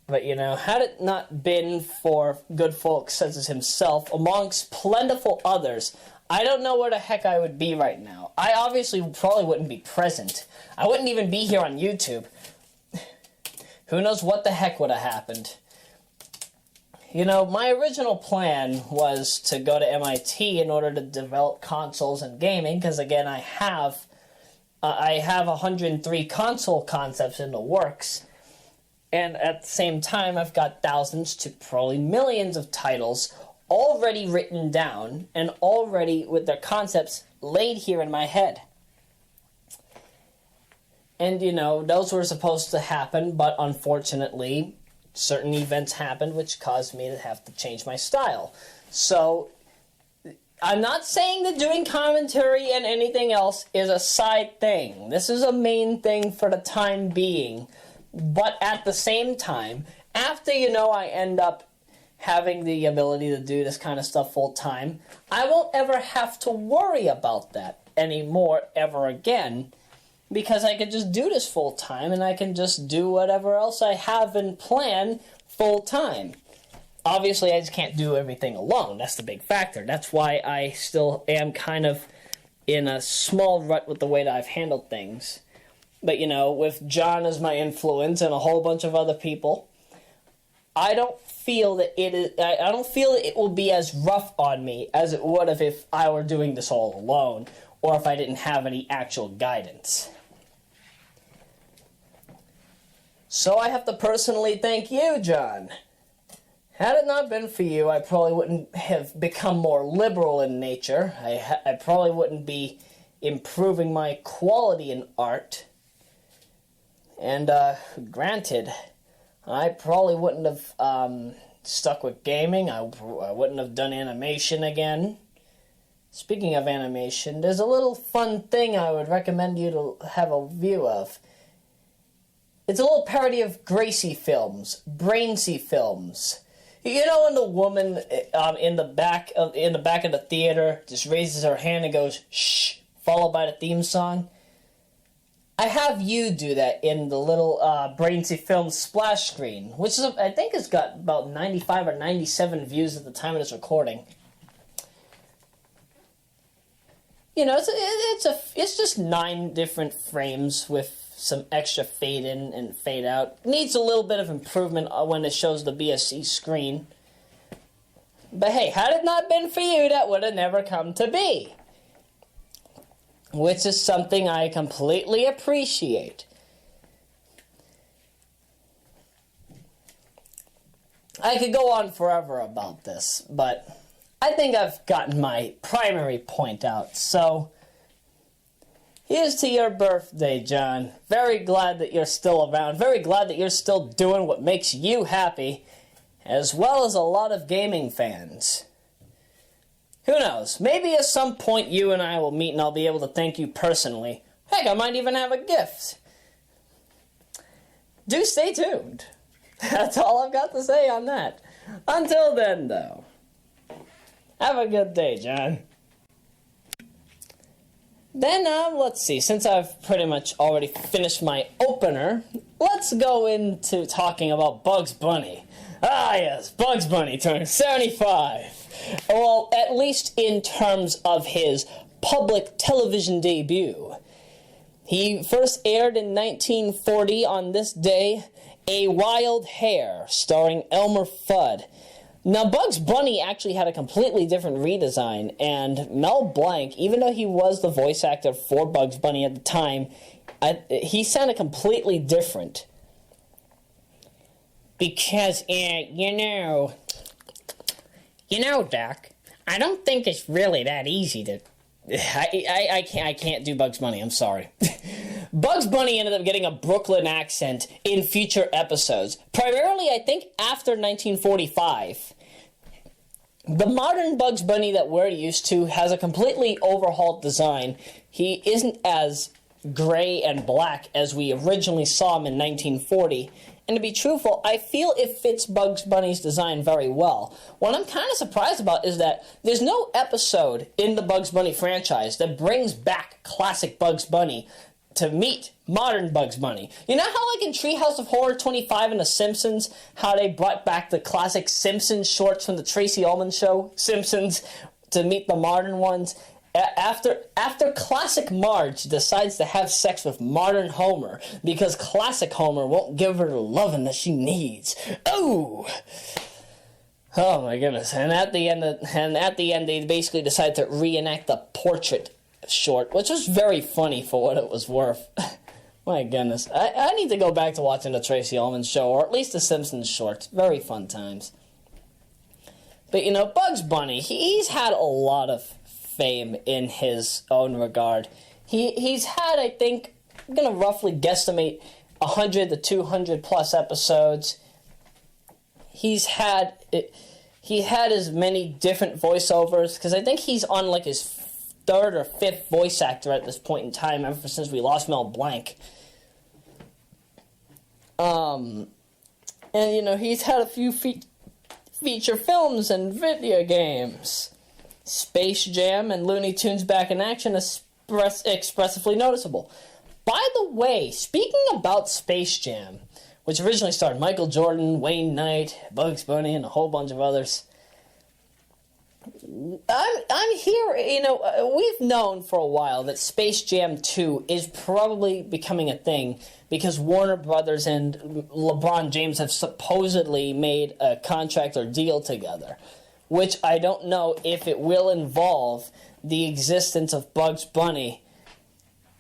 But, had it not been for good folks such as himself, amongst plentiful others, I don't know where the heck I would be right now. I obviously probably wouldn't be present. I wouldn't even be here on YouTube. Who knows what the heck would have happened. My original plan was to go to MIT in order to develop consoles and gaming, because again, I have 103 console concepts in the works. And at the same time, I've got thousands to probably millions of titles already written down and already with their concepts laid here in my head. And, those were supposed to happen, but unfortunately, certain events happened which caused me to have to change my style. So, I'm not saying that doing commentary and anything else is a side thing. This is a main thing for the time being. But at the same time, after, I end up having the ability to do this kind of stuff full time, I won't ever have to worry about that anymore ever again, because I can just do this full time and I can just do whatever else I have in plan full time. Obviously, I just can't do everything alone. That's the big factor. That's why I still am kind of in a small rut with the way that I've handled things. But, with John as my influence and a whole bunch of other people, I don't feel that it will be as rough on me as it would have if I were doing this all alone, or if I didn't have any actual guidance. So I have to personally thank you, John. Had it not been for you, I probably wouldn't have become more liberal in nature. I probably wouldn't be improving my quality in art. And, granted, I probably wouldn't have stuck with gaming. I wouldn't have done animation again. Speaking of animation, there's a little fun thing I would recommend you to have a view of. It's a little parody of Gracie films, Brainsy films. When the woman in the back of the theater just raises her hand and goes, shh, followed by the theme song? I have you do that in the little Brainsy film splash screen, which is, I think it's got about 95 or 97 views at the time of this recording. It's just 9 different frames with some extra fade in and fade out. Needs a little bit of improvement when it shows the BSC screen. But hey, had it not been for you, that would have never come to be. Which is something I completely appreciate. I could go on forever about this, but I think I've gotten my primary point out. So, here's to your birthday, John. Very glad that you're still around. Very glad that you're still doing what makes you happy, as well as a lot of gaming fans. Who knows? Maybe at some point you and I will meet and I'll be able to thank you personally. Heck, I might even have a gift. Do stay tuned. That's all I've got to say on that. Until then, though, have a good day, John. Then, let's see. Since I've pretty much already finished my opener, let's go into talking about Bugs Bunny. Ah, yes, Bugs Bunny turned 75. Well, at least in terms of his public television debut. He first aired in 1940 on this day, A Wild Hare, starring Elmer Fudd. Now, Bugs Bunny actually had a completely different redesign, and Mel Blanc, even though he was the voice actor for Bugs Bunny at the time, he sounded completely different. Because, Doc, I don't think it's really that easy to... I can't do Bugs Bunny, I'm sorry. Bugs Bunny ended up getting a Brooklyn accent in future episodes. Primarily, I think, after 1945. The modern Bugs Bunny that we're used to has a completely overhauled design. He isn't as gray and black as we originally saw him in 1940. And to be truthful, I feel it fits Bugs Bunny's design very well. What I'm kind of surprised about is that there's no episode in the Bugs Bunny franchise that brings back classic Bugs Bunny to meet modern Bugs Bunny. You know how, like in Treehouse of Horror 25 and The Simpsons, how they brought back the classic Simpsons shorts from the Tracy Ullman show, Simpsons, to meet the modern ones? After classic Marge decides to have sex with modern Homer because classic Homer won't give her the loving that she needs. Oh my goodness! And at the end, they basically decide to reenact the portrait short, which was very funny for what it was worth. My goodness, I need to go back to watching the Tracy Ullman show, or at least the Simpsons shorts. Very fun times. But Bugs Bunny, he's had a lot of fame in his own regard. He's had, I think, I'm going to roughly guesstimate 100 to 200 plus episodes. He had as many different voiceovers, because I think he's on like his third or fifth voice actor at this point in time, ever since we lost Mel Blanc. And he's had a few feature films and video games. Space Jam and Looney Tunes Back in Action expressively noticeable. By the way, speaking about Space Jam, which originally starred Michael Jordan, Wayne Knight, Bugs Bunny, and a whole bunch of others, I'm here, we've known for a while that Space Jam 2 is probably becoming a thing because Warner Brothers and LeBron James have supposedly made a contract or deal together, which I don't know if it will involve the existence of Bugs Bunny.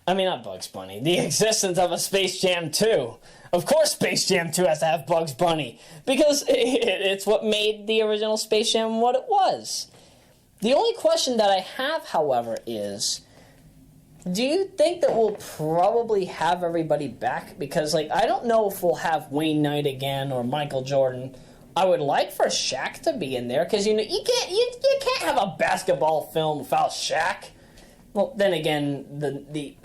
I mean, not Bugs Bunny. The existence of a Space Jam 2. Of course Space Jam 2 has to have Bugs Bunny, because it's what made the original Space Jam what it was. The only question that I have, however, is, do you think that we'll probably have everybody back? Because, I don't know if we'll have Wayne Knight again or Michael Jordan. I would like for Shaq to be in there, because you can't have a basketball film without Shaq. Well, then again,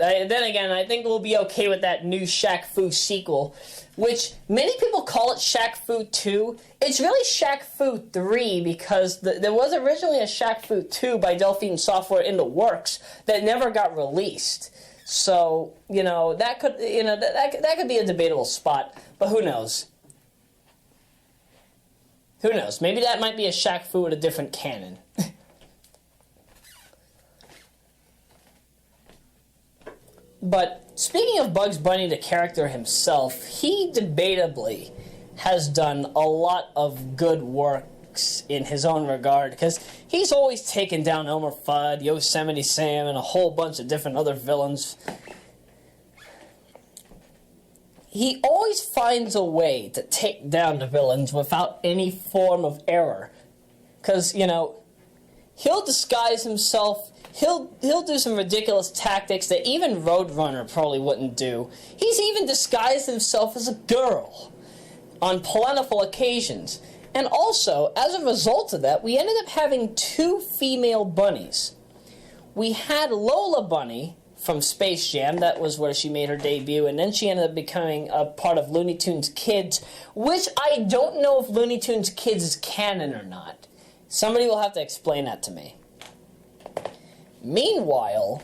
I think we'll be okay with that new Shaq Fu sequel, which many people call it Shaq Fu 2. It's really Shaq Fu 3, because there was originally a Shaq Fu 2 by Delphine Software in the works that never got released. So, that could be a debatable spot, but who knows? Who knows? Maybe that might be a Shaq Fu with a different canon. But speaking of Bugs Bunny, the character himself, he debatably has done a lot of good works in his own regard, because he's always taken down Elmer Fudd, Yosemite Sam, and a whole bunch of different other villains. He always finds a way to take down the villains without any form of error. Because, he'll disguise himself. He'll do some ridiculous tactics that even Roadrunner probably wouldn't do. He's even disguised himself as a girl on plentiful occasions. And also, as a result of that, we ended up having 2 female bunnies. We had Lola Bunny from Space Jam, that was where she made her debut, and then she ended up becoming a part of Looney Tunes Kids, which I don't know if Looney Tunes Kids is canon or not. Somebody will have to explain that to me. Meanwhile,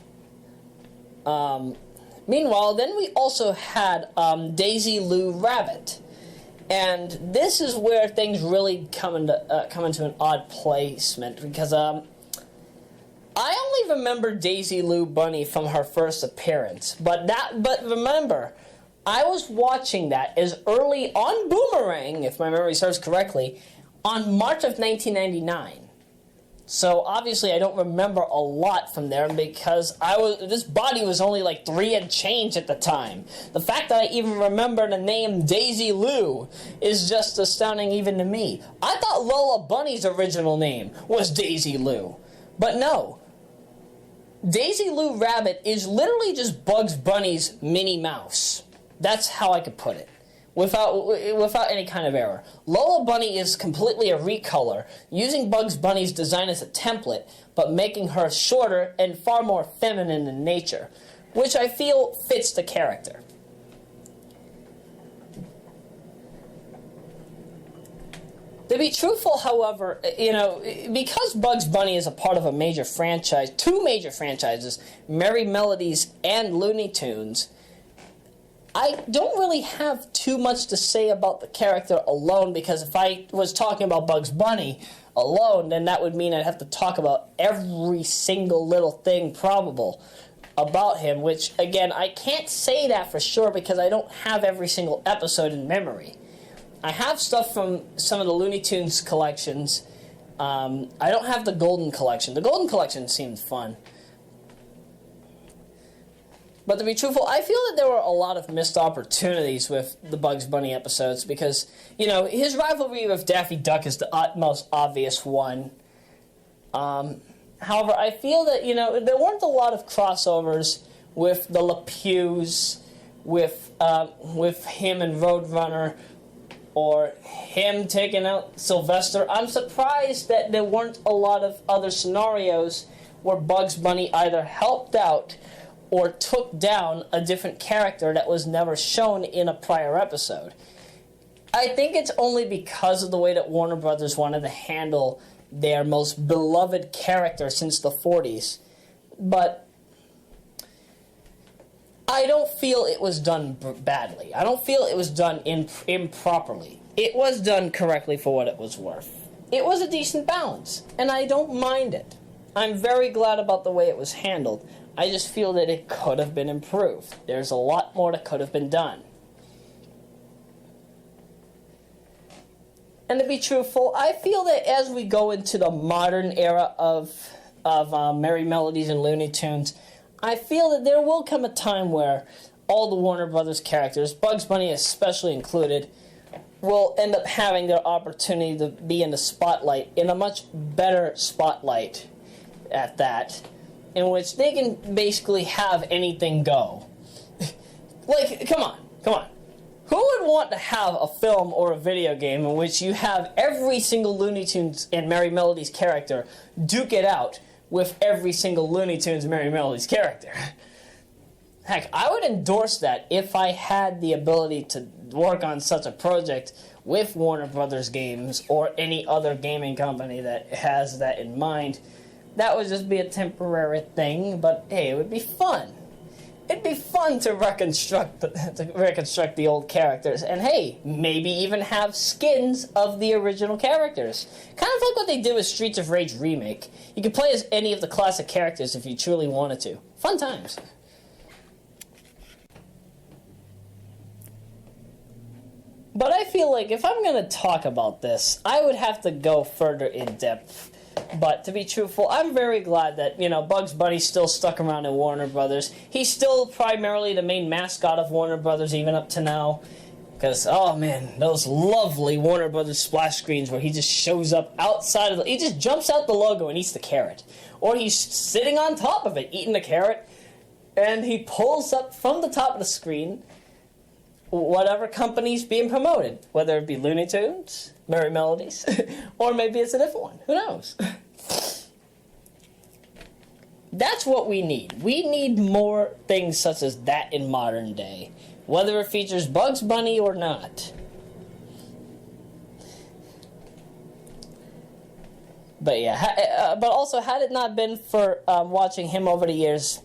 then we also had Daisy Lou Rabbit, and this is where things really come into an odd placement, because I only remember Daisy Lou Bunny from her first appearance, but remember, I was watching that as early on Boomerang, if my memory serves correctly, on March of 1999. So obviously I don't remember a lot from there because this body was only like 3 and change at the time. The fact that I even remember the name Daisy Lou is just astounding even to me. I thought Lola Bunny's original name was Daisy Lou. But no. Daisy Lou Rabbit is literally just Bugs Bunny's Minnie Mouse. That's how I could put it. Without any kind of error. Lola Bunny is completely a recolor, using Bugs Bunny's design as a template, but making her shorter and far more feminine in nature, which I feel fits the character. To be truthful, however, because Bugs Bunny is a part of a major franchise, 2 major franchises, Merry Melodies and Looney Tunes, I don't really have too much to say about the character alone, because if I was talking about Bugs Bunny alone, then that would mean I'd have to talk about every single little thing probable about him, which, again, I can't say that for sure because I don't have every single episode in memory. I have stuff from some of the Looney Tunes collections. I don't have the Golden Collection. The Golden Collection seemed fun. But to be truthful, I feel that there were a lot of missed opportunities with the Bugs Bunny episodes because, his rivalry with Daffy Duck is the most obvious one. However, I feel that, there weren't a lot of crossovers with the LePews, with him and Roadrunner, or him taking out Sylvester. I'm surprised that there weren't a lot of other scenarios where Bugs Bunny either helped out or took down a different character that was never shown in a prior episode. I think it's only because of the way that Warner Brothers wanted to handle their most beloved character since the 40s. But I don't feel it was done badly. I don't feel it was done improperly. It was done correctly for what it was worth. It was a decent balance, and I don't mind it. I'm very glad about the way it was handled. I just feel that it could have been improved. There's a lot more that could have been done. And to be truthful, I feel that as we go into the modern era of Merry Melodies and Looney Tunes, I feel that there will come a time where all the Warner Brothers characters, Bugs Bunny especially included, will end up having their opportunity to be in the spotlight, in a much better spotlight at that, in which they can basically have anything go. Like, come on. Who would want to have a film or a video game in which you have every single Looney Tunes and Merry Melodies character duke it out with every single Looney Tunes and Merry Melodies character? Heck, I would endorse that if I had the ability to work on such a project with Warner Brothers Games or any other gaming company that has that in mind. That would just be a temporary thing, but hey, it would be fun. It'd be fun to reconstruct the old characters, and hey, maybe even have skins of the original characters. Kind of like what they did with Streets of Rage Remake. You could play as any of the classic characters if you truly wanted to. Fun times. But I feel like if I'm going to talk about this, I would have to go further in depth. But to be truthful, I'm very glad that, Bugs Bunny's still stuck around in Warner Brothers. He's still primarily the main mascot of Warner Brothers even up to now. Because, oh man, those lovely Warner Brothers splash screens where he just shows up outside of he just jumps out the logo and eats the carrot. Or he's sitting on top of it, eating the carrot, and he pulls up from the top of the screen whatever company's being promoted. Whether it be Looney Tunes, Merry Melodies, or maybe it's a different one. Who knows? That's what we need. We need more things such as that in modern day, whether it features Bugs Bunny or not. But yeah, but also, had it not been for watching him over the years,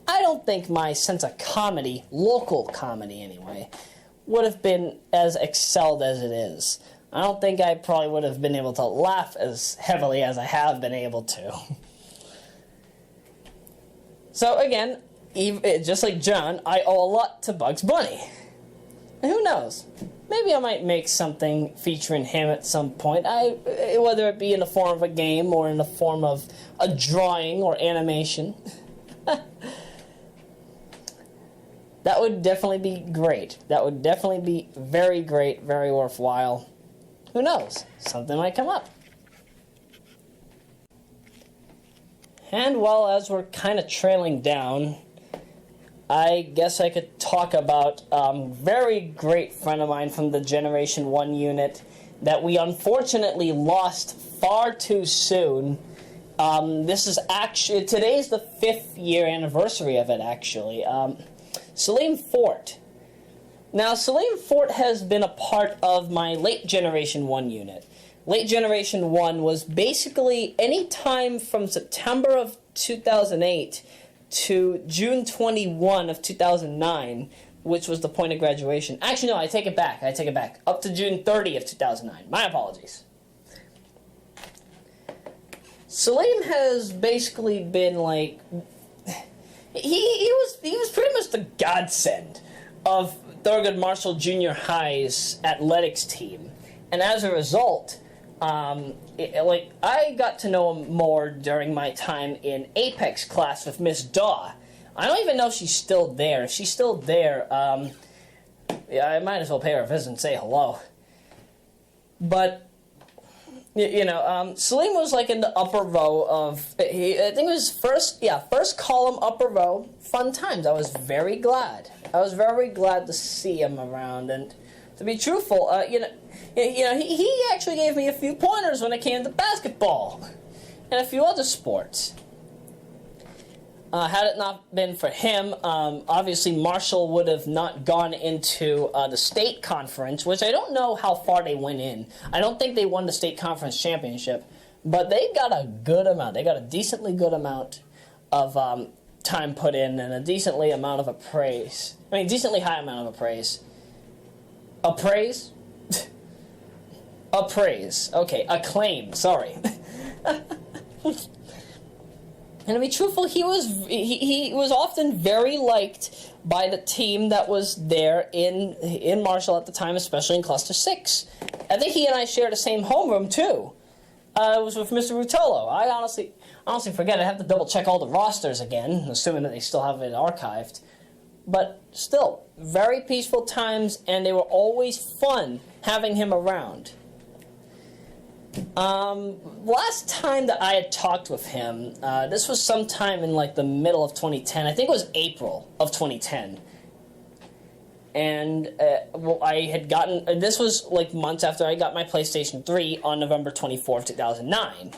I don't think my sense of comedy, local comedy anyway, would have been as excelled as it is. I don't think I probably would have been able to laugh as heavily as I have been able to. So again, just like John, I owe a lot to Bugs Bunny. And who knows? Maybe I might make something featuring him at some point. Whether it be in the form of a game or in the form of a drawing or animation. That would definitely be great. That would definitely be very great, very worthwhile. Who knows? Something might come up. And well, as we're kind of trailing down, I guess I could talk about a very great friend of mine from the Generation 1 unit that we unfortunately lost far too soon. Today's the 5th year anniversary of it, actually. Salim Fort. Now, Salim Fort has been a part of my late Generation 1 unit. Late Generation 1 was basically any time from September of 2008 to June 21 of 2009, which was the point of graduation. Actually, no, I take it back. Up to June 30 of 2009. My apologies. Salim has basically been like... He was pretty much the godsend of Thurgood Marshall Junior High's athletics team, and as a result, I got to know him more during my time in Apex class with Miss Daw. I don't even know if she's still there. If she's still there, yeah, I might as well pay her a visit and say hello. But Salim was like in the upper row of, I think it was first column upper row, fun times. I was very glad. To see him around, and to be truthful, he actually gave me a few pointers when it came to basketball and a few other sports. Had it not been for him, obviously Marshall would have not gone into the state conference, which I don't know how far they went in. I don't think they won the state conference championship, but they got a good amount. They got a decently good amount of time put in and a decently high amount of appraise. Appraise? Appraise. Okay, acclaim. Sorry. And to be truthful, he was often very liked by the team that was there in Marshall at the time, especially in Cluster 6. I think he and I shared the same homeroom, too. It was with Mr. Rutolo. I honestly forget. I have to double-check all the rosters again, assuming that they still have it archived. But still, very peaceful times, and they were always fun having him around. Last time that I had talked with him, this was sometime in like the middle of 2010. I think it was April of 2010. And I had gotten, this was like months after I got my PlayStation 3 on November 24th, 2009.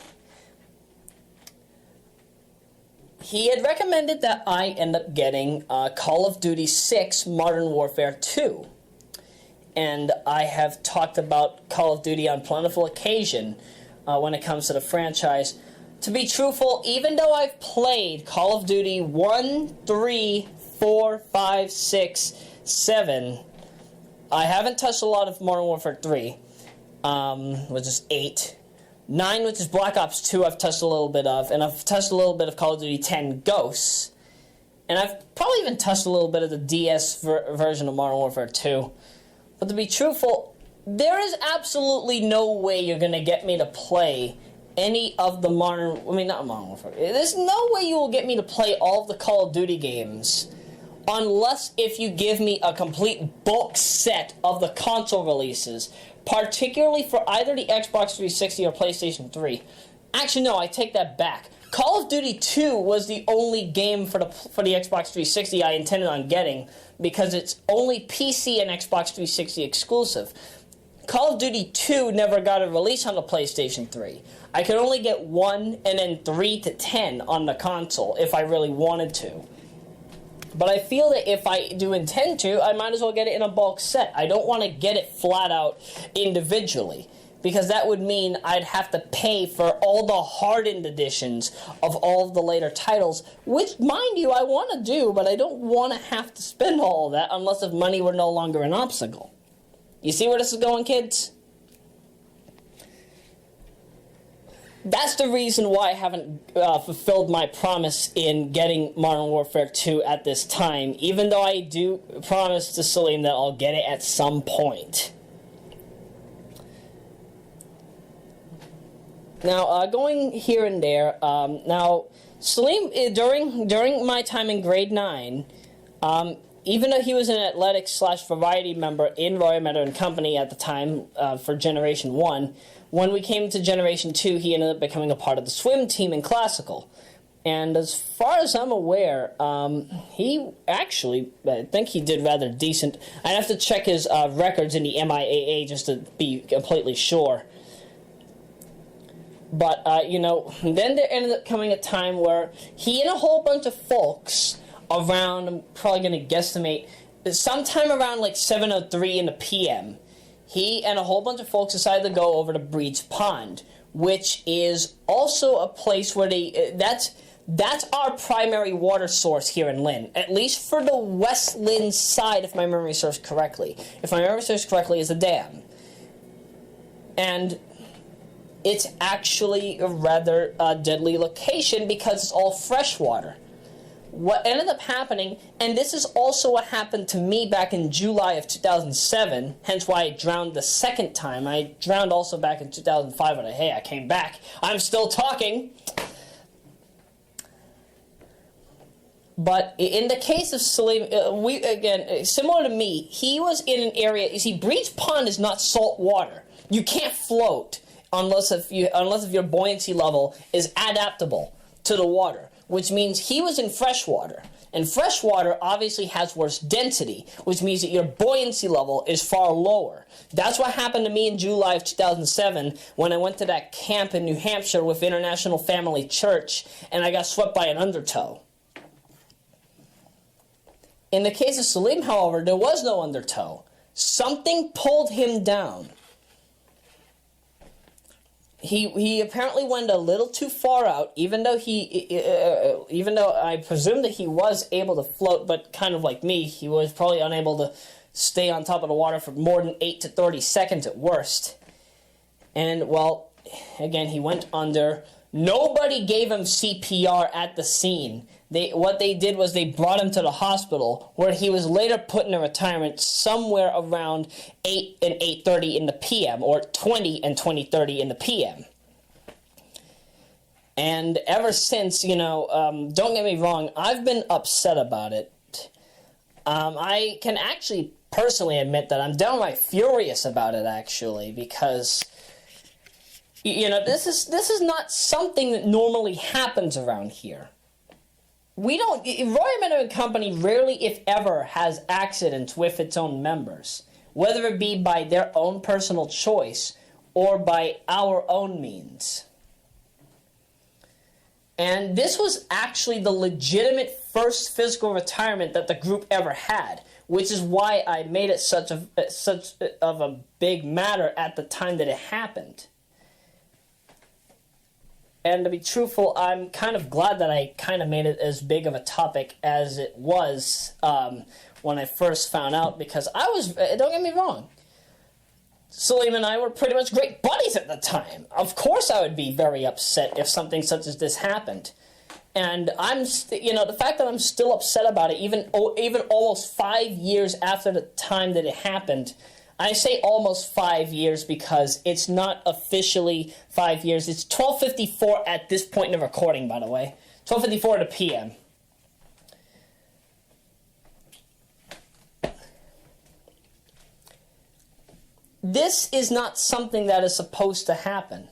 He had recommended that I end up getting Call of Duty 6 Modern Warfare 2. And I have talked about Call of Duty on plentiful occasion when it comes to the franchise. To be truthful, even though I've played Call of Duty 1, 3, 4, 5, 6, 7, I haven't touched a lot of Modern Warfare 3, which is 8. 9, which is Black Ops 2, I've touched a little bit of, and I've touched a little bit of Call of Duty 10 Ghosts. And I've probably even touched a little bit of the DS version of Modern Warfare 2. But to be truthful, there is absolutely no way you're going to get me to play any of the not Modern Warfare. There's no way you will get me to play all of the Call of Duty games unless if you give me a complete bulk set of the console releases, particularly for either the Xbox 360 or PlayStation 3. Actually, no, I take that back. Call of Duty 2 was the only game for the Xbox 360 I intended on getting because it's only PC and Xbox 360 exclusive. Call of Duty 2 never got a release on the PlayStation 3. I could only get 1 and then 3 to 10 on the console if I really wanted to. But I feel that if I do intend to, I might as well get it in a bulk set. I don't want to get it flat out individually, because that would mean I'd have to pay for all the hardened editions of all of the later titles, which, mind you, I want to do, but I don't want to have to spend all of that unless if money were no longer an obstacle. You see where this is going, kids? that's the reason why I haven't fulfilled my promise in getting Modern Warfare 2 at this time, even though I do promise to Salim that I'll get it at some point. Now, going here and there, now, Salim, during my time in grade 9, even though he was an athletics/variety member in Royameadow and Company at the time for Generation 1, when we came to Generation 2, he ended up becoming a part of the swim team in Classical. And as far as I'm aware, he actually, I think he did rather decent. I'd have to check his records in the MIAA just to be completely sure. But, then there ended up coming a time where he and a whole bunch of folks around, I'm probably going to guesstimate, sometime around like 7:03 in the PM, he and a whole bunch of folks decided to go over to Breed's Pond, which is also a place where that's our primary water source here in Lynn, at least for the West Lynn side, if my memory serves correctly. If my memory serves correctly, is a dam. And it's actually a rather deadly location because it's all fresh water. What ended up happening, and this is also what happened to me back in July of 2007, hence why I drowned the second time. I drowned also back in 2005, but hey, I came back. I'm still talking. But in the case of Salim, similar to me, he was in an area, you see, Breed's Pond is not salt water. You can't float unless if your buoyancy level is adaptable to the water, which means he was in fresh water. And fresh water obviously has worse density, which means that your buoyancy level is far lower. That's what happened to me in July of 2007 when I went to that camp in New Hampshire with International Family Church, and I got swept by an undertow. In the case of Salim, however, there was no undertow. Something pulled him down. He apparently went a little too far out, even though I presume that he was able to float, but kind of like me, he was probably unable to stay on top of the water for more than 8 to 30 seconds at worst. And, well, again, he went under. Nobody gave him CPR at the scene. What they did was they brought him to the hospital, where he was later put in a retirement somewhere around 8 and 8:30 in the PM, or 20 and 20:30 in the PM. And ever since, don't get me wrong, I've been upset about it. I can actually personally admit that I'm downright furious about it, actually, because this is not something that normally happens around here. Royameadow and Company rarely, if ever, has accidents with its own members, whether it be by their own personal choice or by our own means. And this was actually the legitimate first physical retirement that the group ever had, which is why I made it such of a big matter at the time that it happened. And to be truthful, I'm kind of glad that I kind of made it as big of a topic as it was when I first found out, because I was, don't get me wrong, Salim and I were pretty much great buddies at the time. Of course I would be very upset if something such as this happened. And the fact that I'm still upset about it, even almost 5 years after the time that it happened. I say almost 5 years because it's not officially 5 years. It's 12:54 at this point in the recording, by the way. 12:54 to PM. This is not something that is supposed to happen.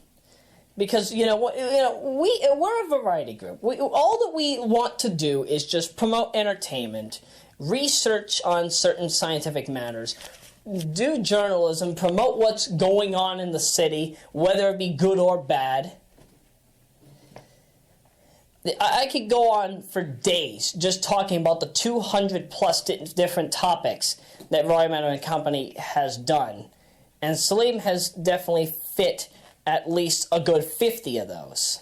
Because, we're a variety group. All that we want to do is just promote entertainment, research on certain scientific matters, do journalism, promote what's going on in the city, whether it be good or bad. I could go on for days just talking about the 200 plus different topics that Royameadow and Company has done. And Salim has definitely fit at least a good 50 of those.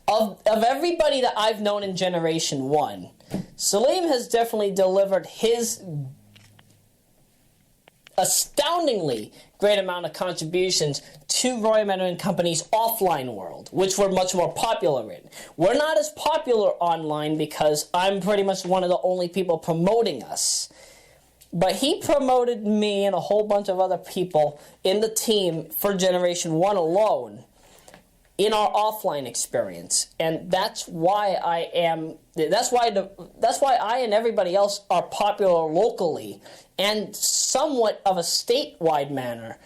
Of everybody that I've known in Generation 1, Salim has definitely delivered his astoundingly great amount of contributions to Royameadow and Company's offline world, which we're much more popular in. We're not as popular online because I'm pretty much one of the only people promoting us. But he promoted me and a whole bunch of other people in the team for Generation 1 alone in our offline experience. And that's why I and everybody else are popular locally and somewhat of a statewide manner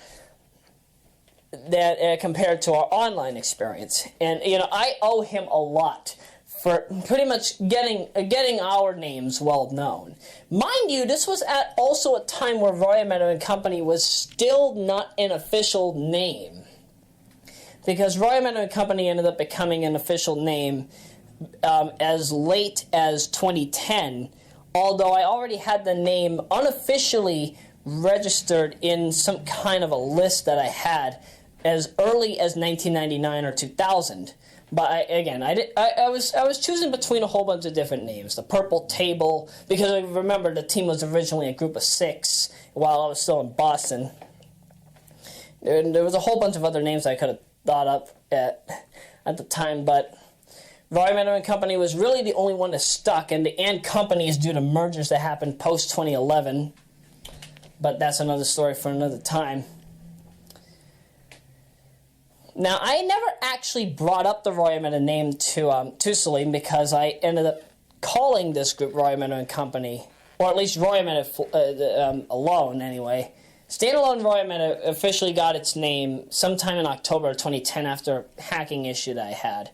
that compared to our online experience. And I owe him a lot for pretty much getting our names well known. Mind you, this was at also a time where Royameadow and Company was still not an official name, because Royameadow and Company ended up becoming an official name as late as 2010, although I already had the name unofficially registered in some kind of a list that I had as early as 1999 or 2000. But I was choosing between a whole bunch of different names. The Purple Table, because I remember the team was originally a group of 6 while I was still in Boston. And there was a whole bunch of other names I could have thought up at the time, but Royameadow and Company was really the only one that stuck, and the and Company is due to mergers that happened post-2011. But that's another story for another time. Now, I never actually brought up the Royameadow name to Salim, because I ended up calling this group Royameadow and Company, or at least Royameadow alone anyway. Standalone Royameadow officially got its name sometime in October of 2010 after a hacking issue that I had.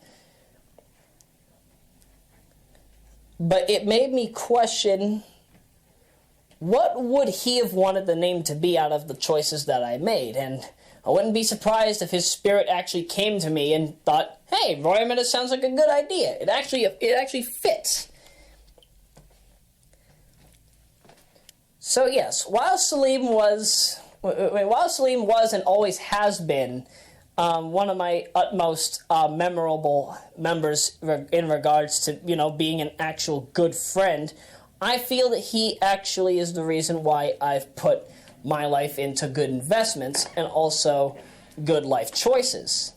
But it made me question, what would he have wanted the name to be out of the choices that I made? And I wouldn't be surprised if his spirit actually came to me and thought, hey, Royameadow sounds like a good idea. It actually fits. So yes, while Salim was and always has been one of my utmost memorable members in regards to being an actual good friend, I feel that he actually is the reason why I've put my life into good investments and also good life choices.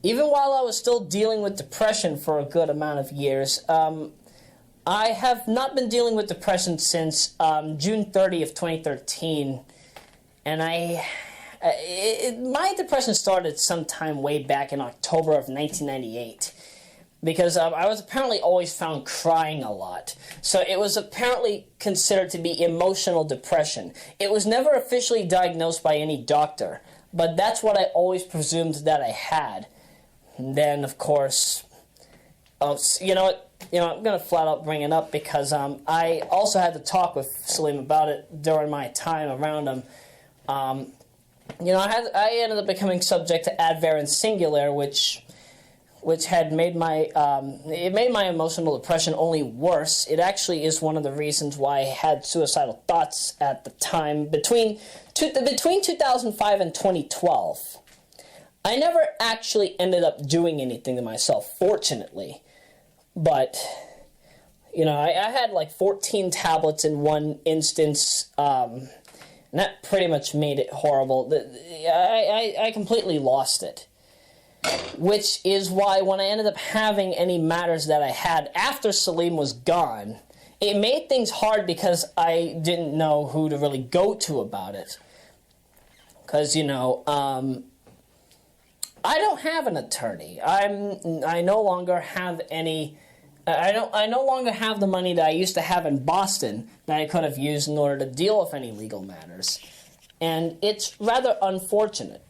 Even while I was still dealing with depression for a good amount of years, I have not been dealing with depression since June 30th, 2013, and my depression started sometime way back in October of 1998. Because I was apparently always found crying a lot. So it was apparently considered to be emotional depression. It was never officially diagnosed by any doctor, but that's what I always presumed that I had. And then, of course, I'm going to flat out bring it up because I also had to talk with Salim about it during my time around him. I ended up becoming subject to Advair and Singular, which had made my emotional depression only worse. It actually is one of the reasons why I had suicidal thoughts at the time between 2005 and 2012. I never actually ended up doing anything to myself, fortunately, but I had like 14 tablets in one instance, and that pretty much made it horrible. I completely lost it. Which is why when I ended up having any matters that I had after Salim was gone, it made things hard because I didn't know who to really go to about it. Because, I don't have an attorney. I no longer have any. I no longer have the money that I used to have in Boston that I could have used in order to deal with any legal matters, and it's rather unfortunate.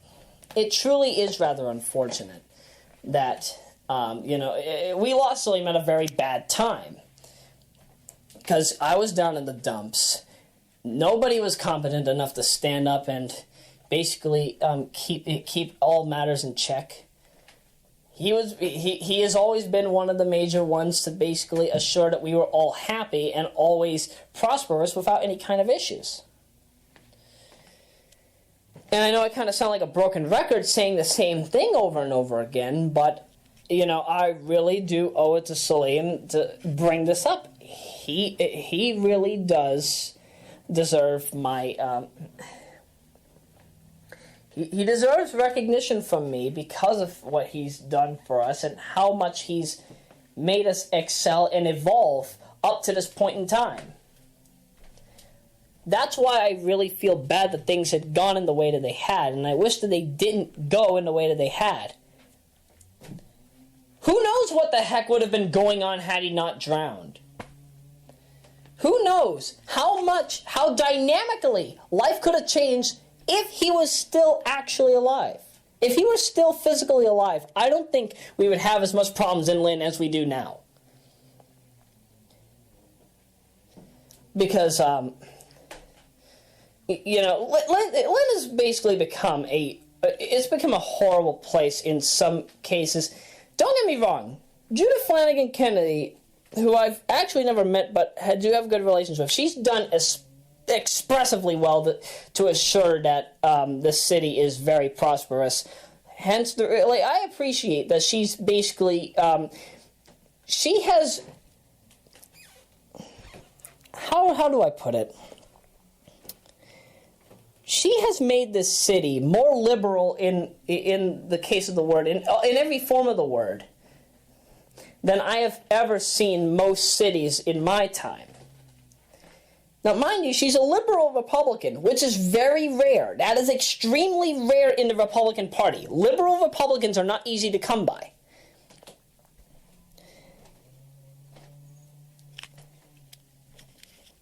It truly is rather unfortunate that we lost Salim at a very bad time because I was down in the dumps. Nobody was competent enough to stand up and basically keep all matters in check. He has always been one of the major ones to basically assure that we were all happy and always prosperous without any kind of issues. And I know I kind of sound like a broken record saying the same thing over and over again, but, I really do owe it to Salim to bring this up. He really does deserve my He deserves recognition from me because of what he's done for us and how much he's made us excel and evolve up to this point in time. That's why I really feel bad that things had gone in the way that they had, and I wish that they didn't go in the way that they had. Who knows what the heck would have been going on had he not drowned? Who knows how dynamically life could have changed if he was still actually alive. If he was still physically alive, I don't think we would have as much problems in Lynn as we do now. Because, Lynn has basically become it's become a horrible place in some cases. Don't get me wrong, Judith Flanagan Kennedy, who I've actually never met but do have good relations with, she's done expressively well to assure that the city is very prosperous. Hence, I appreciate that she's basically, she has, how do I put it? She has made this city more liberal in the case of the word, in every form of the word, than I have ever seen most cities in my time. Now, mind you, she's a liberal Republican, which is very rare. That is extremely rare in the Republican Party. Liberal Republicans are not easy to come by.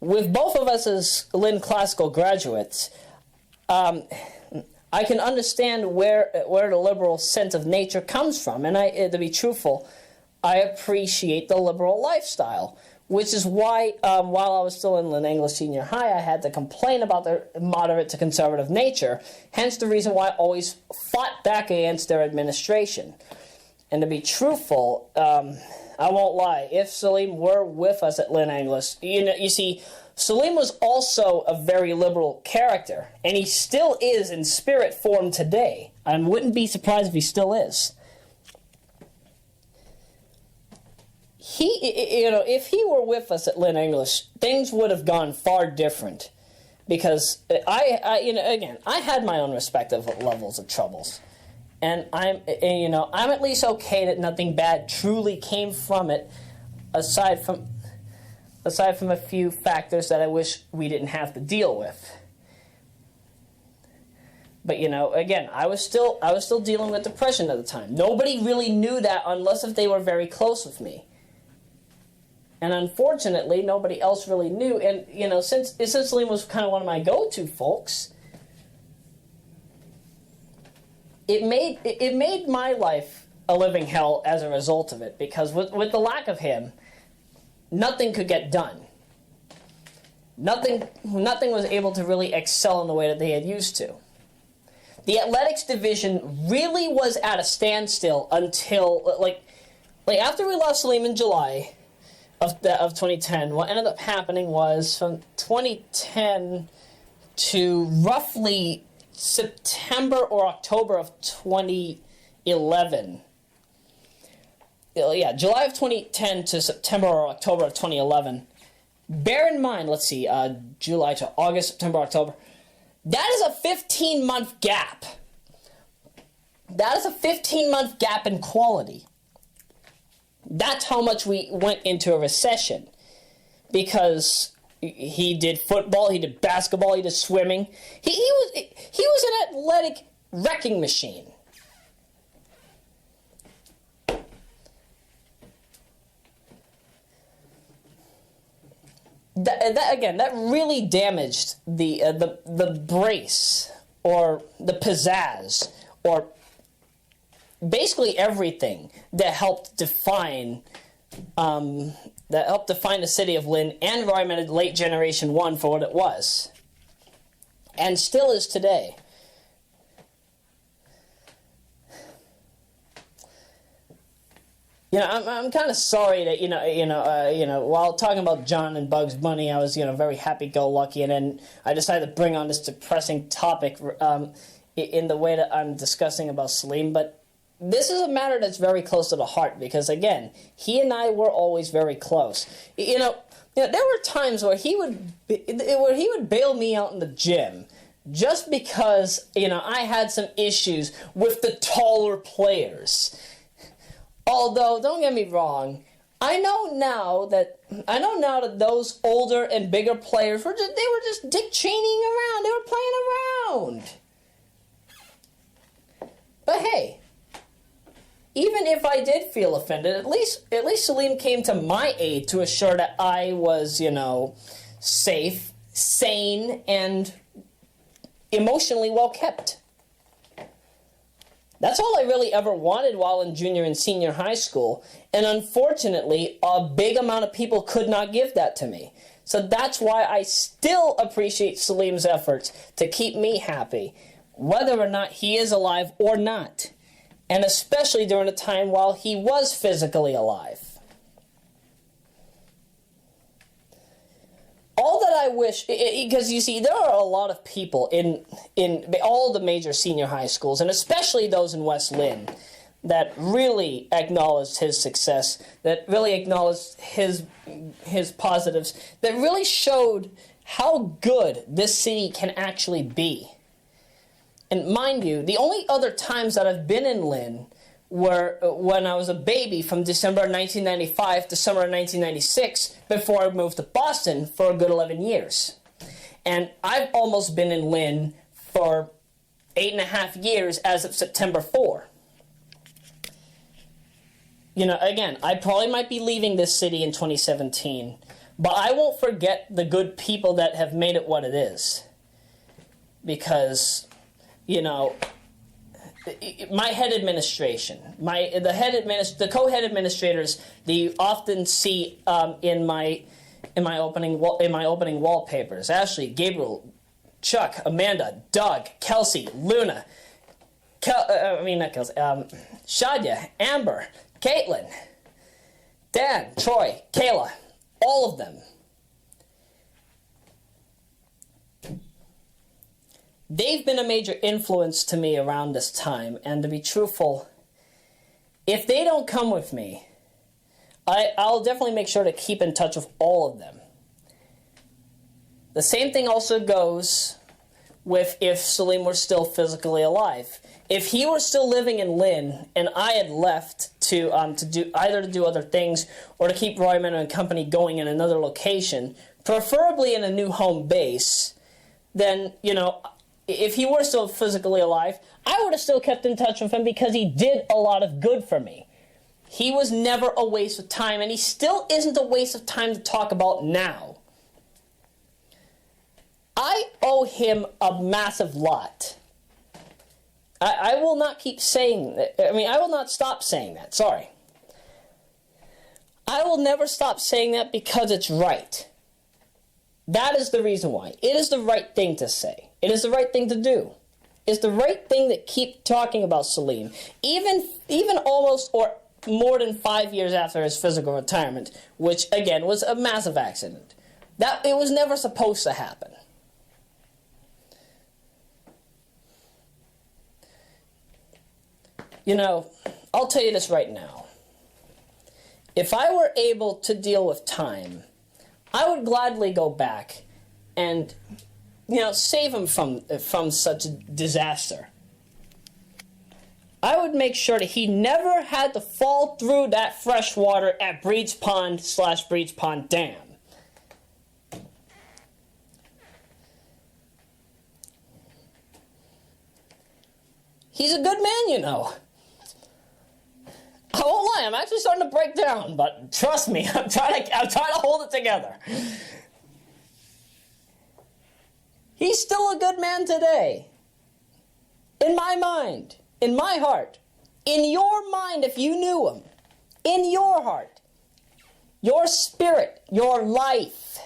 With both of us as Lynn Classical graduates, I can understand where the liberal sense of nature comes from, and to be truthful, I appreciate the liberal lifestyle, which is why, while I was still in Lynn English Senior High, I had to complain about their moderate to conservative nature, hence the reason why I always fought back against their administration. And to be truthful, I won't lie, if Salim were with us at Lynn English, you see, Salim was also a very liberal character, and he still is in spirit form today. I wouldn't be surprised if he still is. If he were with us at Lynn English, things would have gone far different, because I had my own respective levels of troubles, and I'm at least okay that nothing bad truly came from it, aside from a few factors that I wish we didn't have to deal with. But again, I was still dealing with depression at the time. Nobody really knew that unless if they were very close with me. And unfortunately, nobody else really knew. And since Salim was kind of one of my go-to folks, it made my life a living hell as a result of it. Because with the lack of him, nothing could get done. Nothing was able to really excel in the way that they had used to. The athletics division really was at a standstill until after we lost Salim in July of 2010. What ended up happening was from 2010 to roughly September or October of 2011. Yeah, July of 2010 to September or October of 2011. Bear in mind, let's see, July to August, September, October. That is a 15-month gap. That is a 15-month gap in quality. That's how much we went into a recession. Because he did football, he did basketball, he did swimming. He was an athletic wrecking machine. That really damaged the brace, or the pizzazz, or basically everything that helped define the city of Lynn and Royameadow late Generation 1 for what it was, and still is today. I'm kind of sorry that while talking about John and Bugs Bunny, I was very happy-go-lucky, and then I decided to bring on this depressing topic in the way that I'm discussing about Salim. But this is a matter that's very close to the heart, because again, he and I were always very close. There were times where he would bail me out in the gym just because, I had some issues with the taller players. Although, don't get me wrong, I know now that those older and bigger players were just Dick Cheneying around. They were playing around. But hey, even if I did feel offended, at least Salim came to my aid to assure that I was, safe, sane, and emotionally well kept. That's all I really ever wanted while in junior and senior high school, and unfortunately, a big amount of people could not give that to me. So that's why I still appreciate Salim's efforts to keep me happy, whether or not he is alive or not, and especially during a time while he was physically alive. All that I wish, because you see, there are a lot of people in all the major senior high schools, and especially those in West Lynn, that really acknowledged his success, that really acknowledged his positives, that really showed how good this city can actually be. And mind you, the only other times that I've been in Lynn were when I was a baby from December 1995 to summer of 1996 before I moved to Boston for a good 11 years. And I've almost been in Lynn for 8.5 years as of September 4. Again, I probably might be leaving this city in 2017, but I won't forget the good people that have made it what it is. Because, my head administration, the co-head administrators that you often see in my opening wallpapers: Ashley, Gabriel, Chuck, Amanda, Doug, Kelsey, Luna, Shadia, Amber, Caitlin, Dan, Troy, Kayla, all of them. They've been a major influence to me around this time, and to be truthful, if they don't come with me, I'll definitely make sure to keep in touch with all of them. The same thing also goes with if Salim were still physically alive. If he were still living in Lynn, and I had left to do other things, or to keep Royameadow and Company going in another location, preferably in a new home base, then, if he were still physically alive, I would have still kept in touch with him because he did a lot of good for me. He was never a waste of time, and he still isn't a waste of time to talk about now. I owe him a massive lot. I will not keep saying that. I will not stop saying that. Sorry. I will never stop saying that because it's right. That is the reason why. It is the right thing to say. It is the right thing to do. It's the right thing to keep talking about Salim, even almost or more than 5 years after his physical retirement, which again was a massive accident. That it was never supposed to happen. I'll tell you this right now. If I were able to deal with time, I would gladly go back and, save him from such a disaster. I would make sure that he never had to fall through that fresh water at Breeds Pond/Breeds Pond Dam. He's a good man, I won't lie, I'm actually starting to break down, but trust me, I'm trying to hold it together. He's still a good man today. In my mind, in my heart, in your mind if you knew him, in your heart, your spirit, your life.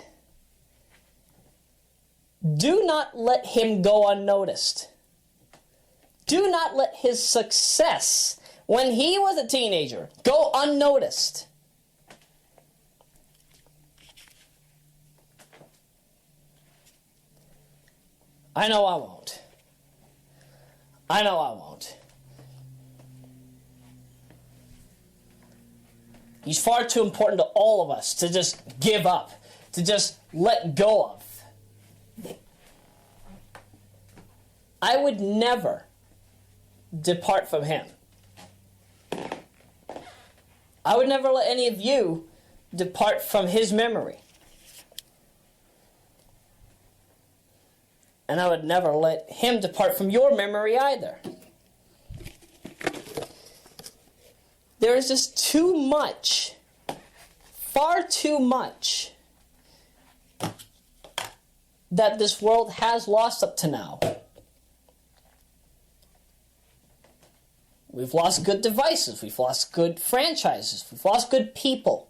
Do not let him go unnoticed. Do not let his success when he was a teenager go unnoticed. I know I won't. I know I won't. He's far too important to all of us to just give up, to just let go of. I would never depart from him. I would never let any of you depart from his memory. And I would never let him depart from your memory either. There is just too much, far too much, that this world has lost up to now. We've lost good devices, we've lost good franchises, we've lost good people.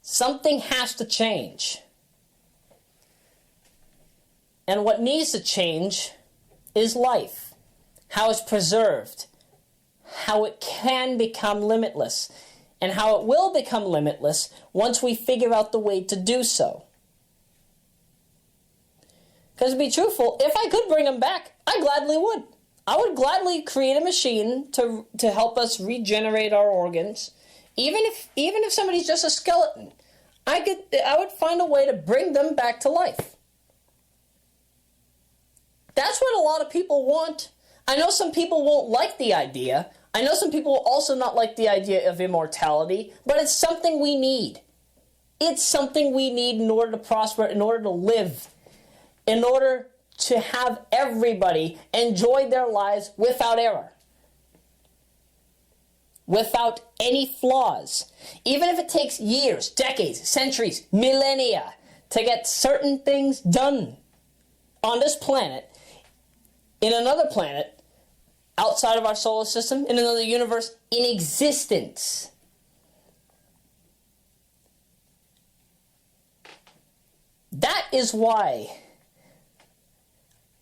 Something has to change. And what needs to change is life. How it's preserved. How it can become limitless. And how it will become limitless once we figure out the way to do so. Because to be truthful, if I could bring them back, I gladly would. I would gladly create a machine to help us regenerate our organs. Even if somebody's just a skeleton, I would find a way to bring them back to life. That's what a lot of people want. I know some people won't like the idea. I know some people will also not like the idea of immortality, but it's something we need. It's something we need in order to prosper, in order to live, in order to have everybody enjoy their lives without error, without any flaws. Even if it takes years, decades, centuries, millennia to get certain things done on this planet, in another planet, outside of our solar system, in another universe, in existence. That is why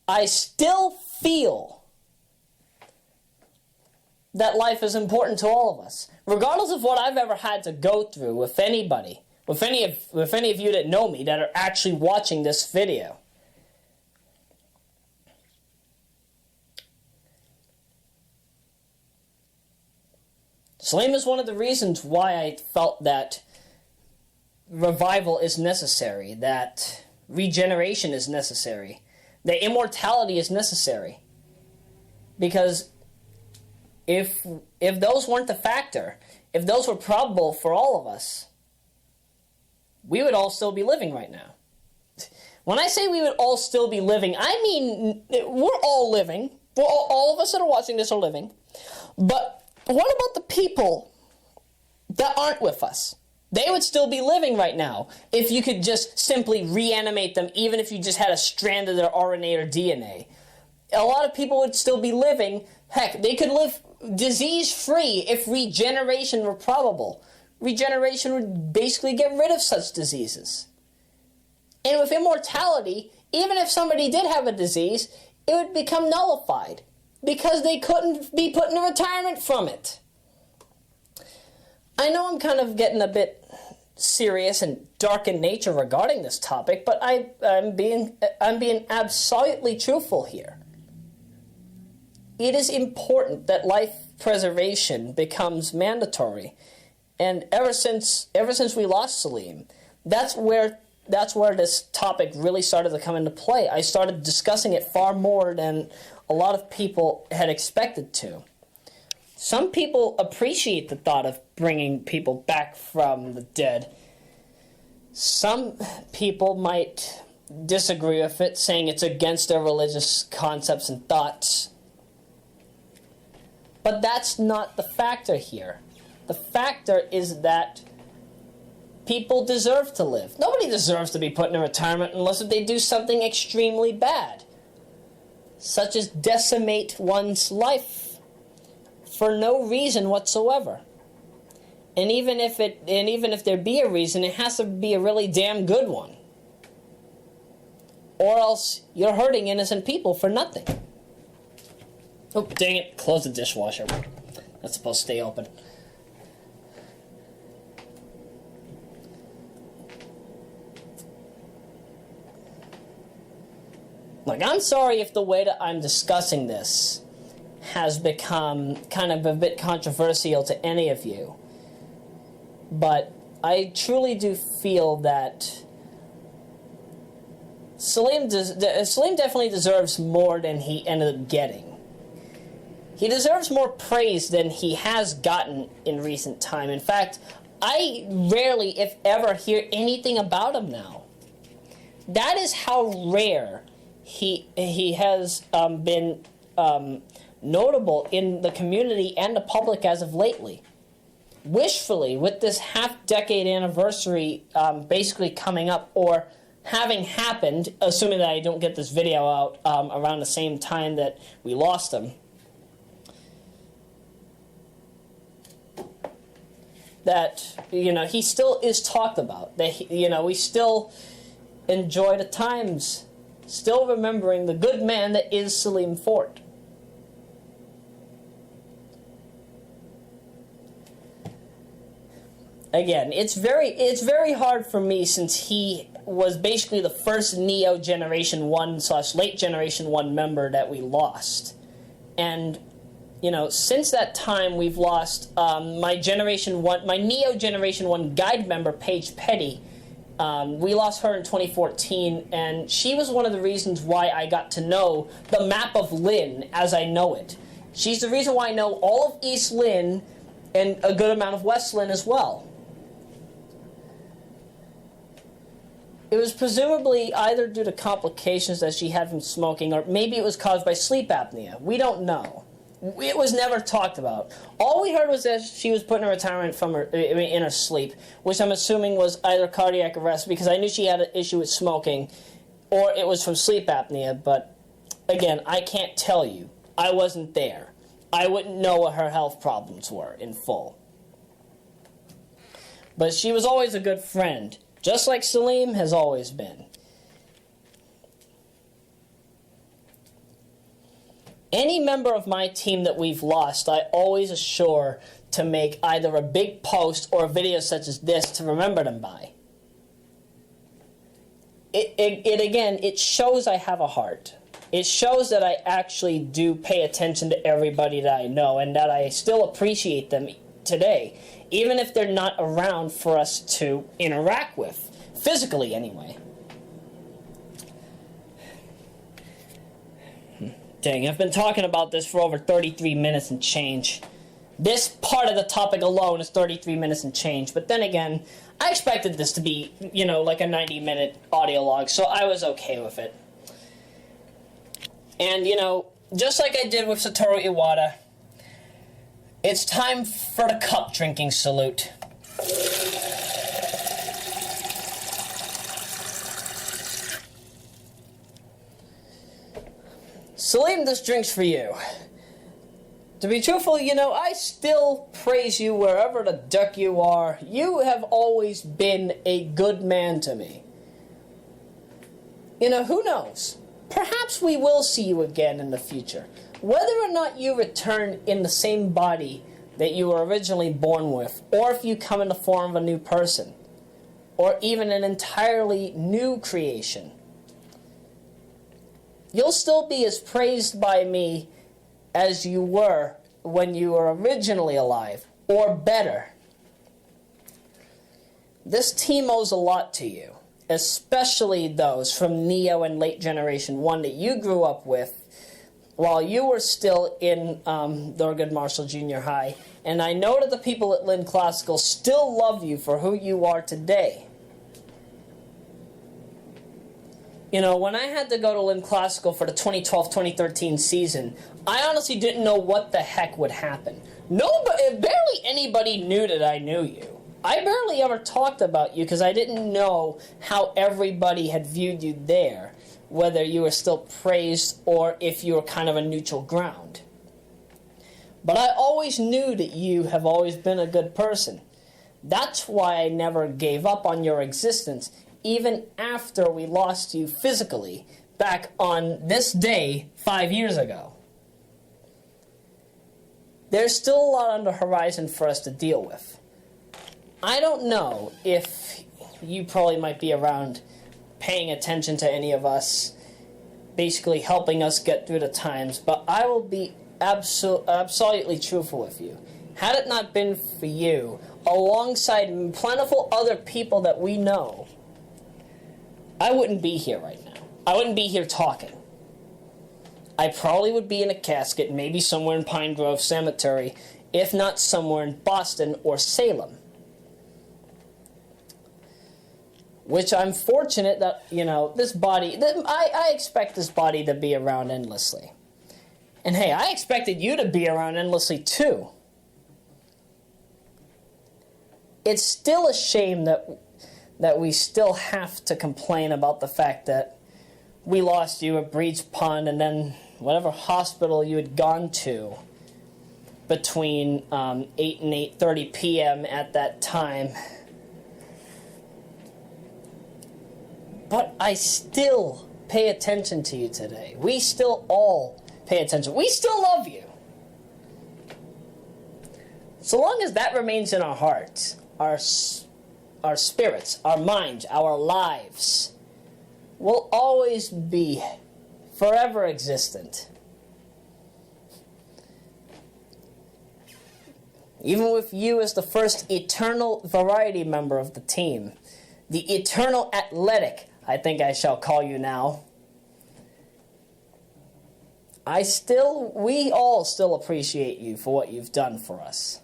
I still feel that life is important to all of us. Regardless of what I've ever had to go through with anybody, with any of you that know me, that are actually watching this video. Salim is one of the reasons why I felt that revival is necessary, that regeneration is necessary, that immortality is necessary. Because if those weren't the factor, if those were probable for all of us, we would all still be living right now. When I say we would all still be living, I mean we're all living. All of us that are watching this are living. But what about the people that aren't with us? They would still be living right now if you could just simply reanimate them, even if you just had a strand of their RNA or DNA. A lot of people would still be living. Heck, they could live disease-free if regeneration were probable. Regeneration would basically get rid of such diseases. And with immortality, even if somebody did have a disease, it would become nullified, because they couldn't be put in retirement from it. I know I'm kind of getting a bit serious and dark in nature regarding this topic, but I'm being absolutely truthful here. It is important that life preservation becomes mandatory, and ever since we lost Salim, that's where this topic really started to come into play. I started discussing it far more than a lot of people had expected to. Some people appreciate the thought of bringing people back from the dead. Some people might disagree with it, saying it's against their religious concepts and thoughts. But that's not the factor here. The factor is that people deserve to live. Nobody deserves to be put in retirement unless they do something extremely bad, such as decimate one's life for no reason whatsoever. And even if there be a reason, it has to be a really damn good one. Or else you're hurting innocent people for nothing. Oh, dang it. Close the dishwasher. That's supposed to stay open. Look, I'm sorry if the way that I'm discussing this has become kind of a bit controversial to any of you. But I truly do feel that Salim definitely deserves more than he ended up getting. He deserves more praise than he has gotten in recent time. In fact, I rarely, if ever, hear anything about him now. That is how rare he has been notable in the community and the public as of lately. Wishfully, with this half-decade anniversary basically coming up, or having happened, assuming that I don't get this video out around the same time that we lost him, that, he still is talked about. That, we still enjoy the times, still remembering the good man that is Salim Fort. Again, it's very hard for me, since he was basically the first Neo Generation 1 / late Generation 1 member that we lost. And, since that time we've lost my Neo Generation 1 guide member, Paige Petty. We lost her in 2014, and she was one of the reasons why I got to know the map of Lynn as I know it. She's the reason why I know all of East Lynn and a good amount of West Lynn as well. It was presumably either due to complications that she had from smoking, or maybe it was caused by sleep apnea. We don't know. It was never talked about. All we heard was that she was put in retirement in her sleep, which I'm assuming was either cardiac arrest, because I knew she had an issue with smoking, or it was from sleep apnea. But again, I can't tell you. I wasn't there. I wouldn't know what her health problems were in full. But she was always a good friend, just like Salim has always been. Any member of my team that we've lost, I always assure to make either a big post or a video such as this to remember them by. It shows I have a heart. It shows that I actually do pay attention to everybody that I know, and that I still appreciate them today, even if they're not around for us to interact with, physically anyway. Dang, I've been talking about this for over 33 minutes and change. This part of the topic alone is 33 minutes and change, but then again, I expected this to be, like a 90-minute audio log, so I was okay with it. And, just like I did with Satoru Iwata, it's time for the cup drinking salute. Salim, this drink's for you. To be truthful, I still praise you wherever the duck you are. You have always been a good man to me. Who knows? Perhaps we will see you again in the future. Whether or not you return in the same body that you were originally born with, or if you come in the form of a new person, or even an entirely new creation, you'll still be as praised by me as you were when you were originally alive, or better. This team owes a lot to you, especially those from Neo and late Generation 1 that you grew up with while you were still in Thurgood Marshall Junior High. And I know that the people at Lynn Classical still love you for who you are today. When I had to go to Lynn Classical for the 2012-2013 season, I honestly didn't know what the heck would happen. Barely anybody knew that I knew you. I barely ever talked about you because I didn't know how everybody had viewed you there, whether you were still praised or if you were kind of a neutral ground. But I always knew that you have always been a good person. That's why I never gave up on your existence, even after we lost you physically back on this day 5 years ago. There's still a lot on the horizon for us to deal with. I don't know if you probably might be around paying attention to any of us, basically helping us get through the times, but I will be absolutely truthful with you. Had it not been for you, alongside plentiful other people that we know, I wouldn't be here right now. I wouldn't be here talking. I probably would be in a casket, maybe somewhere in Pine Grove Cemetery, if not somewhere in Boston or Salem. Which I'm fortunate that, this body, I expect this body to be around endlessly. And hey, I expected you to be around endlessly too. It's still a shame that we still have to complain about the fact that we lost you at Breed's Pond and then whatever hospital you had gone to between 8 and 8:30 p.m. at that time. But I still pay attention to you today. We still all pay attention. We still love you. So long as that remains in our hearts, our spirits, our minds, our lives will always be forever existent. Even with you as the first eternal variety member of the team, the eternal athletic, I think I shall call you now. We all still appreciate you for what you've done for us.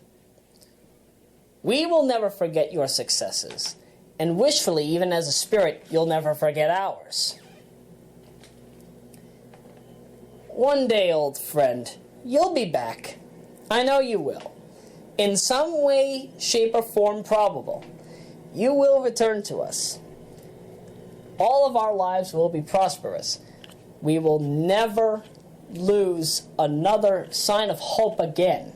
We will never forget your successes, and wishfully, even as a spirit, you'll never forget ours. One day, old friend, you'll be back. I know you will. In some way, shape, or form probable, you will return to us. All of our lives will be prosperous. We will never lose another sign of hope again.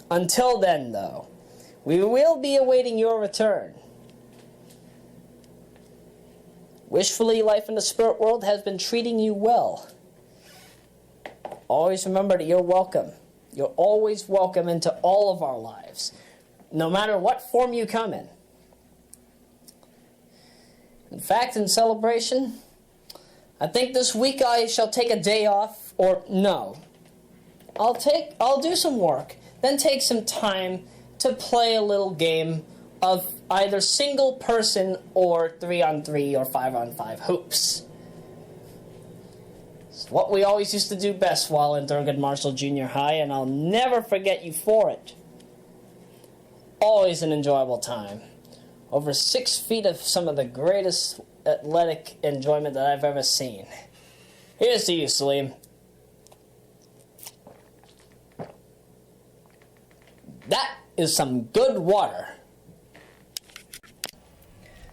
Until then, though, we will be awaiting your return. Wishfully, life in the spirit world has been treating you well. Always remember that you're welcome. You're always welcome into all of our lives, no matter what form you come in. In fact, in celebration, I think this week I shall take a day off, or no. I'll do some work, then take some time to play a little game of either single person or 3-on-3 or 5-on-5 hoops. It's what we always used to do best while in Thurgood Marshall Junior High, and I'll never forget you for it. Always an enjoyable time. Over 6 feet of some of the greatest athletic enjoyment that I've ever seen. Here's to you, Salim. That is some good water.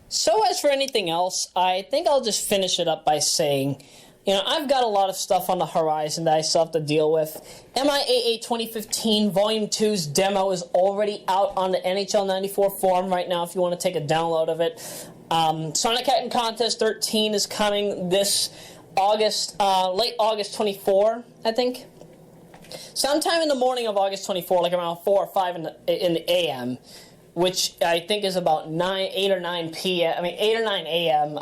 So as for anything else, I think I'll just finish it up by saying, I've got a lot of stuff on the horizon that I still have to deal with. MIAA 2015 Volume 2's demo is already out on the NHL 94 forum right now if you want to take a download of it. Sonic Cat Contest 13 is coming this August, late August 24, I think. Sometime in the morning of August 24, like around 4 or 5 in the a.m., which I think is about 8 or 9 a.m.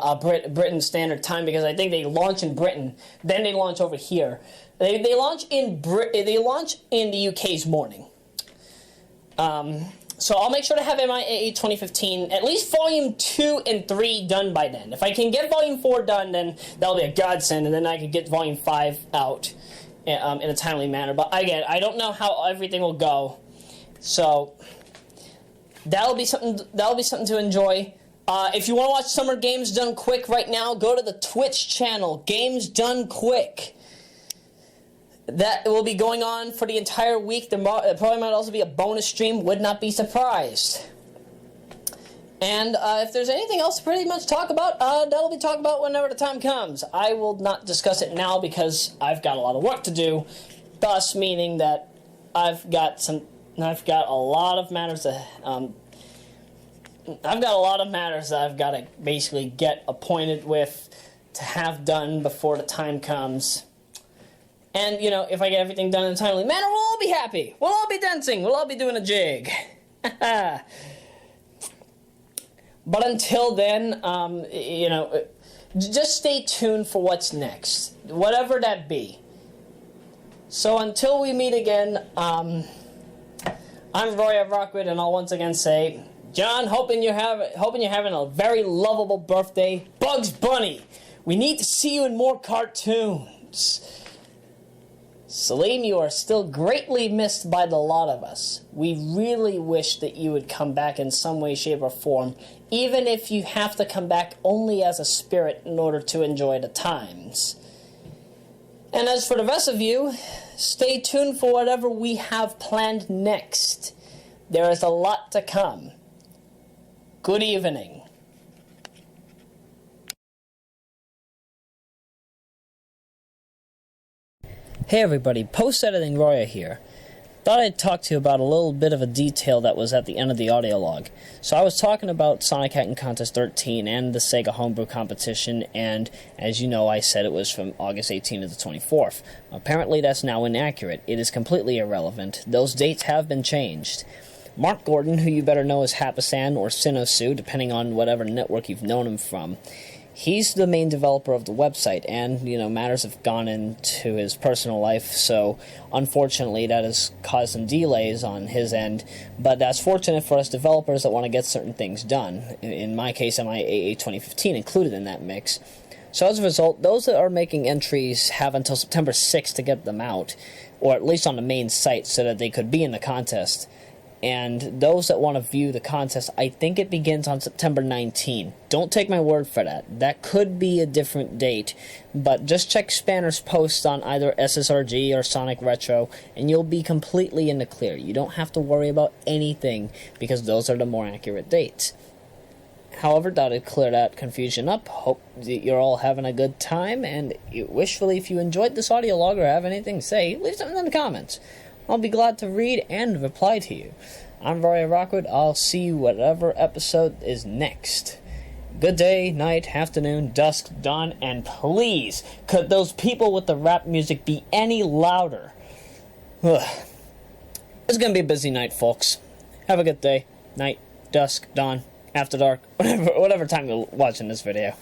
Britain Standard Time, because I think they launch in Britain, then they launch over here. They launch in the UK's morning. So I'll make sure to have MIAA 2015, at least Volume 2 and 3 done by then. If I can get Volume 4 done, then that'll be a godsend, and then I can get Volume 5 out in a timely manner. But again, I don't know how everything will go, so that'll be something to enjoy. If you want to watch Summer Games Done Quick right now, go to the Twitch channel, Games Done Quick. That will be going on for the entire week. There probably might also be a bonus stream, would not be surprised. And if there's anything else to pretty much talk about, that'll be talked about whenever the time comes. I will not discuss it now because I've got a lot of work to do, thus meaning that I've got a lot of matters that I've got to basically get appointed with to have done before the time comes. And, if I get everything done in a timely manner, we'll all be happy. We'll all be dancing. We'll all be doing a jig. But until then, just stay tuned for what's next, whatever that be. So until we meet again, I'm Roya Rockwood, and I'll once again say, John, hoping you're having a very lovable birthday. Bugs Bunny, we need to see you in more cartoons. Salim, you are still greatly missed by the lot of us. We really wish that you would come back in some way, shape, or form, even if you have to come back only as a spirit in order to enjoy the times. And as for the rest of you, stay tuned for whatever we have planned next. There is a lot to come. Good evening. Hey everybody, post-editing Roya here. Thought I'd talk to you about a little bit of a detail that was at the end of the audio log. So I was talking about Sonic Hacking Contest 13 and the Sega Homebrew Competition, and as you know, I said it was from August 18th to the 24th. Apparently that's now inaccurate. It is completely irrelevant. Those dates have been changed. Mark Gordon, who you better know as Hapasan or Sinosu, depending on whatever network you've known him from, he's the main developer of the website, and, matters have gone into his personal life, so unfortunately that has caused some delays on his end, but that's fortunate for us developers that want to get certain things done. In my case, MIAA 2015 included in that mix. So as a result, those that are making entries have until September 6th to get them out, or at least on the main site so that they could be in the contest. And those that want to view the contest, I think it begins on September 19. Don't take my word for that. That could be a different date, but just check Spanner's posts on either SSRG or Sonic Retro, and you'll be completely in the clear. You don't have to worry about anything, because those are the more accurate dates. However, thought I'd clear that confusion up. Hope that you're all having a good time, and wishfully, if you enjoyed this audio log or have anything to say, leave something in the comments. I'll be glad to read and reply to you. I'm Roya Rockwood. I'll see you whatever episode is next. Good day, night, afternoon, dusk, dawn, and please, could those people with the rap music be any louder? Ugh. It's gonna be a busy night, folks. Have a good day, night, dusk, dawn, after dark, whatever time you're watching this video.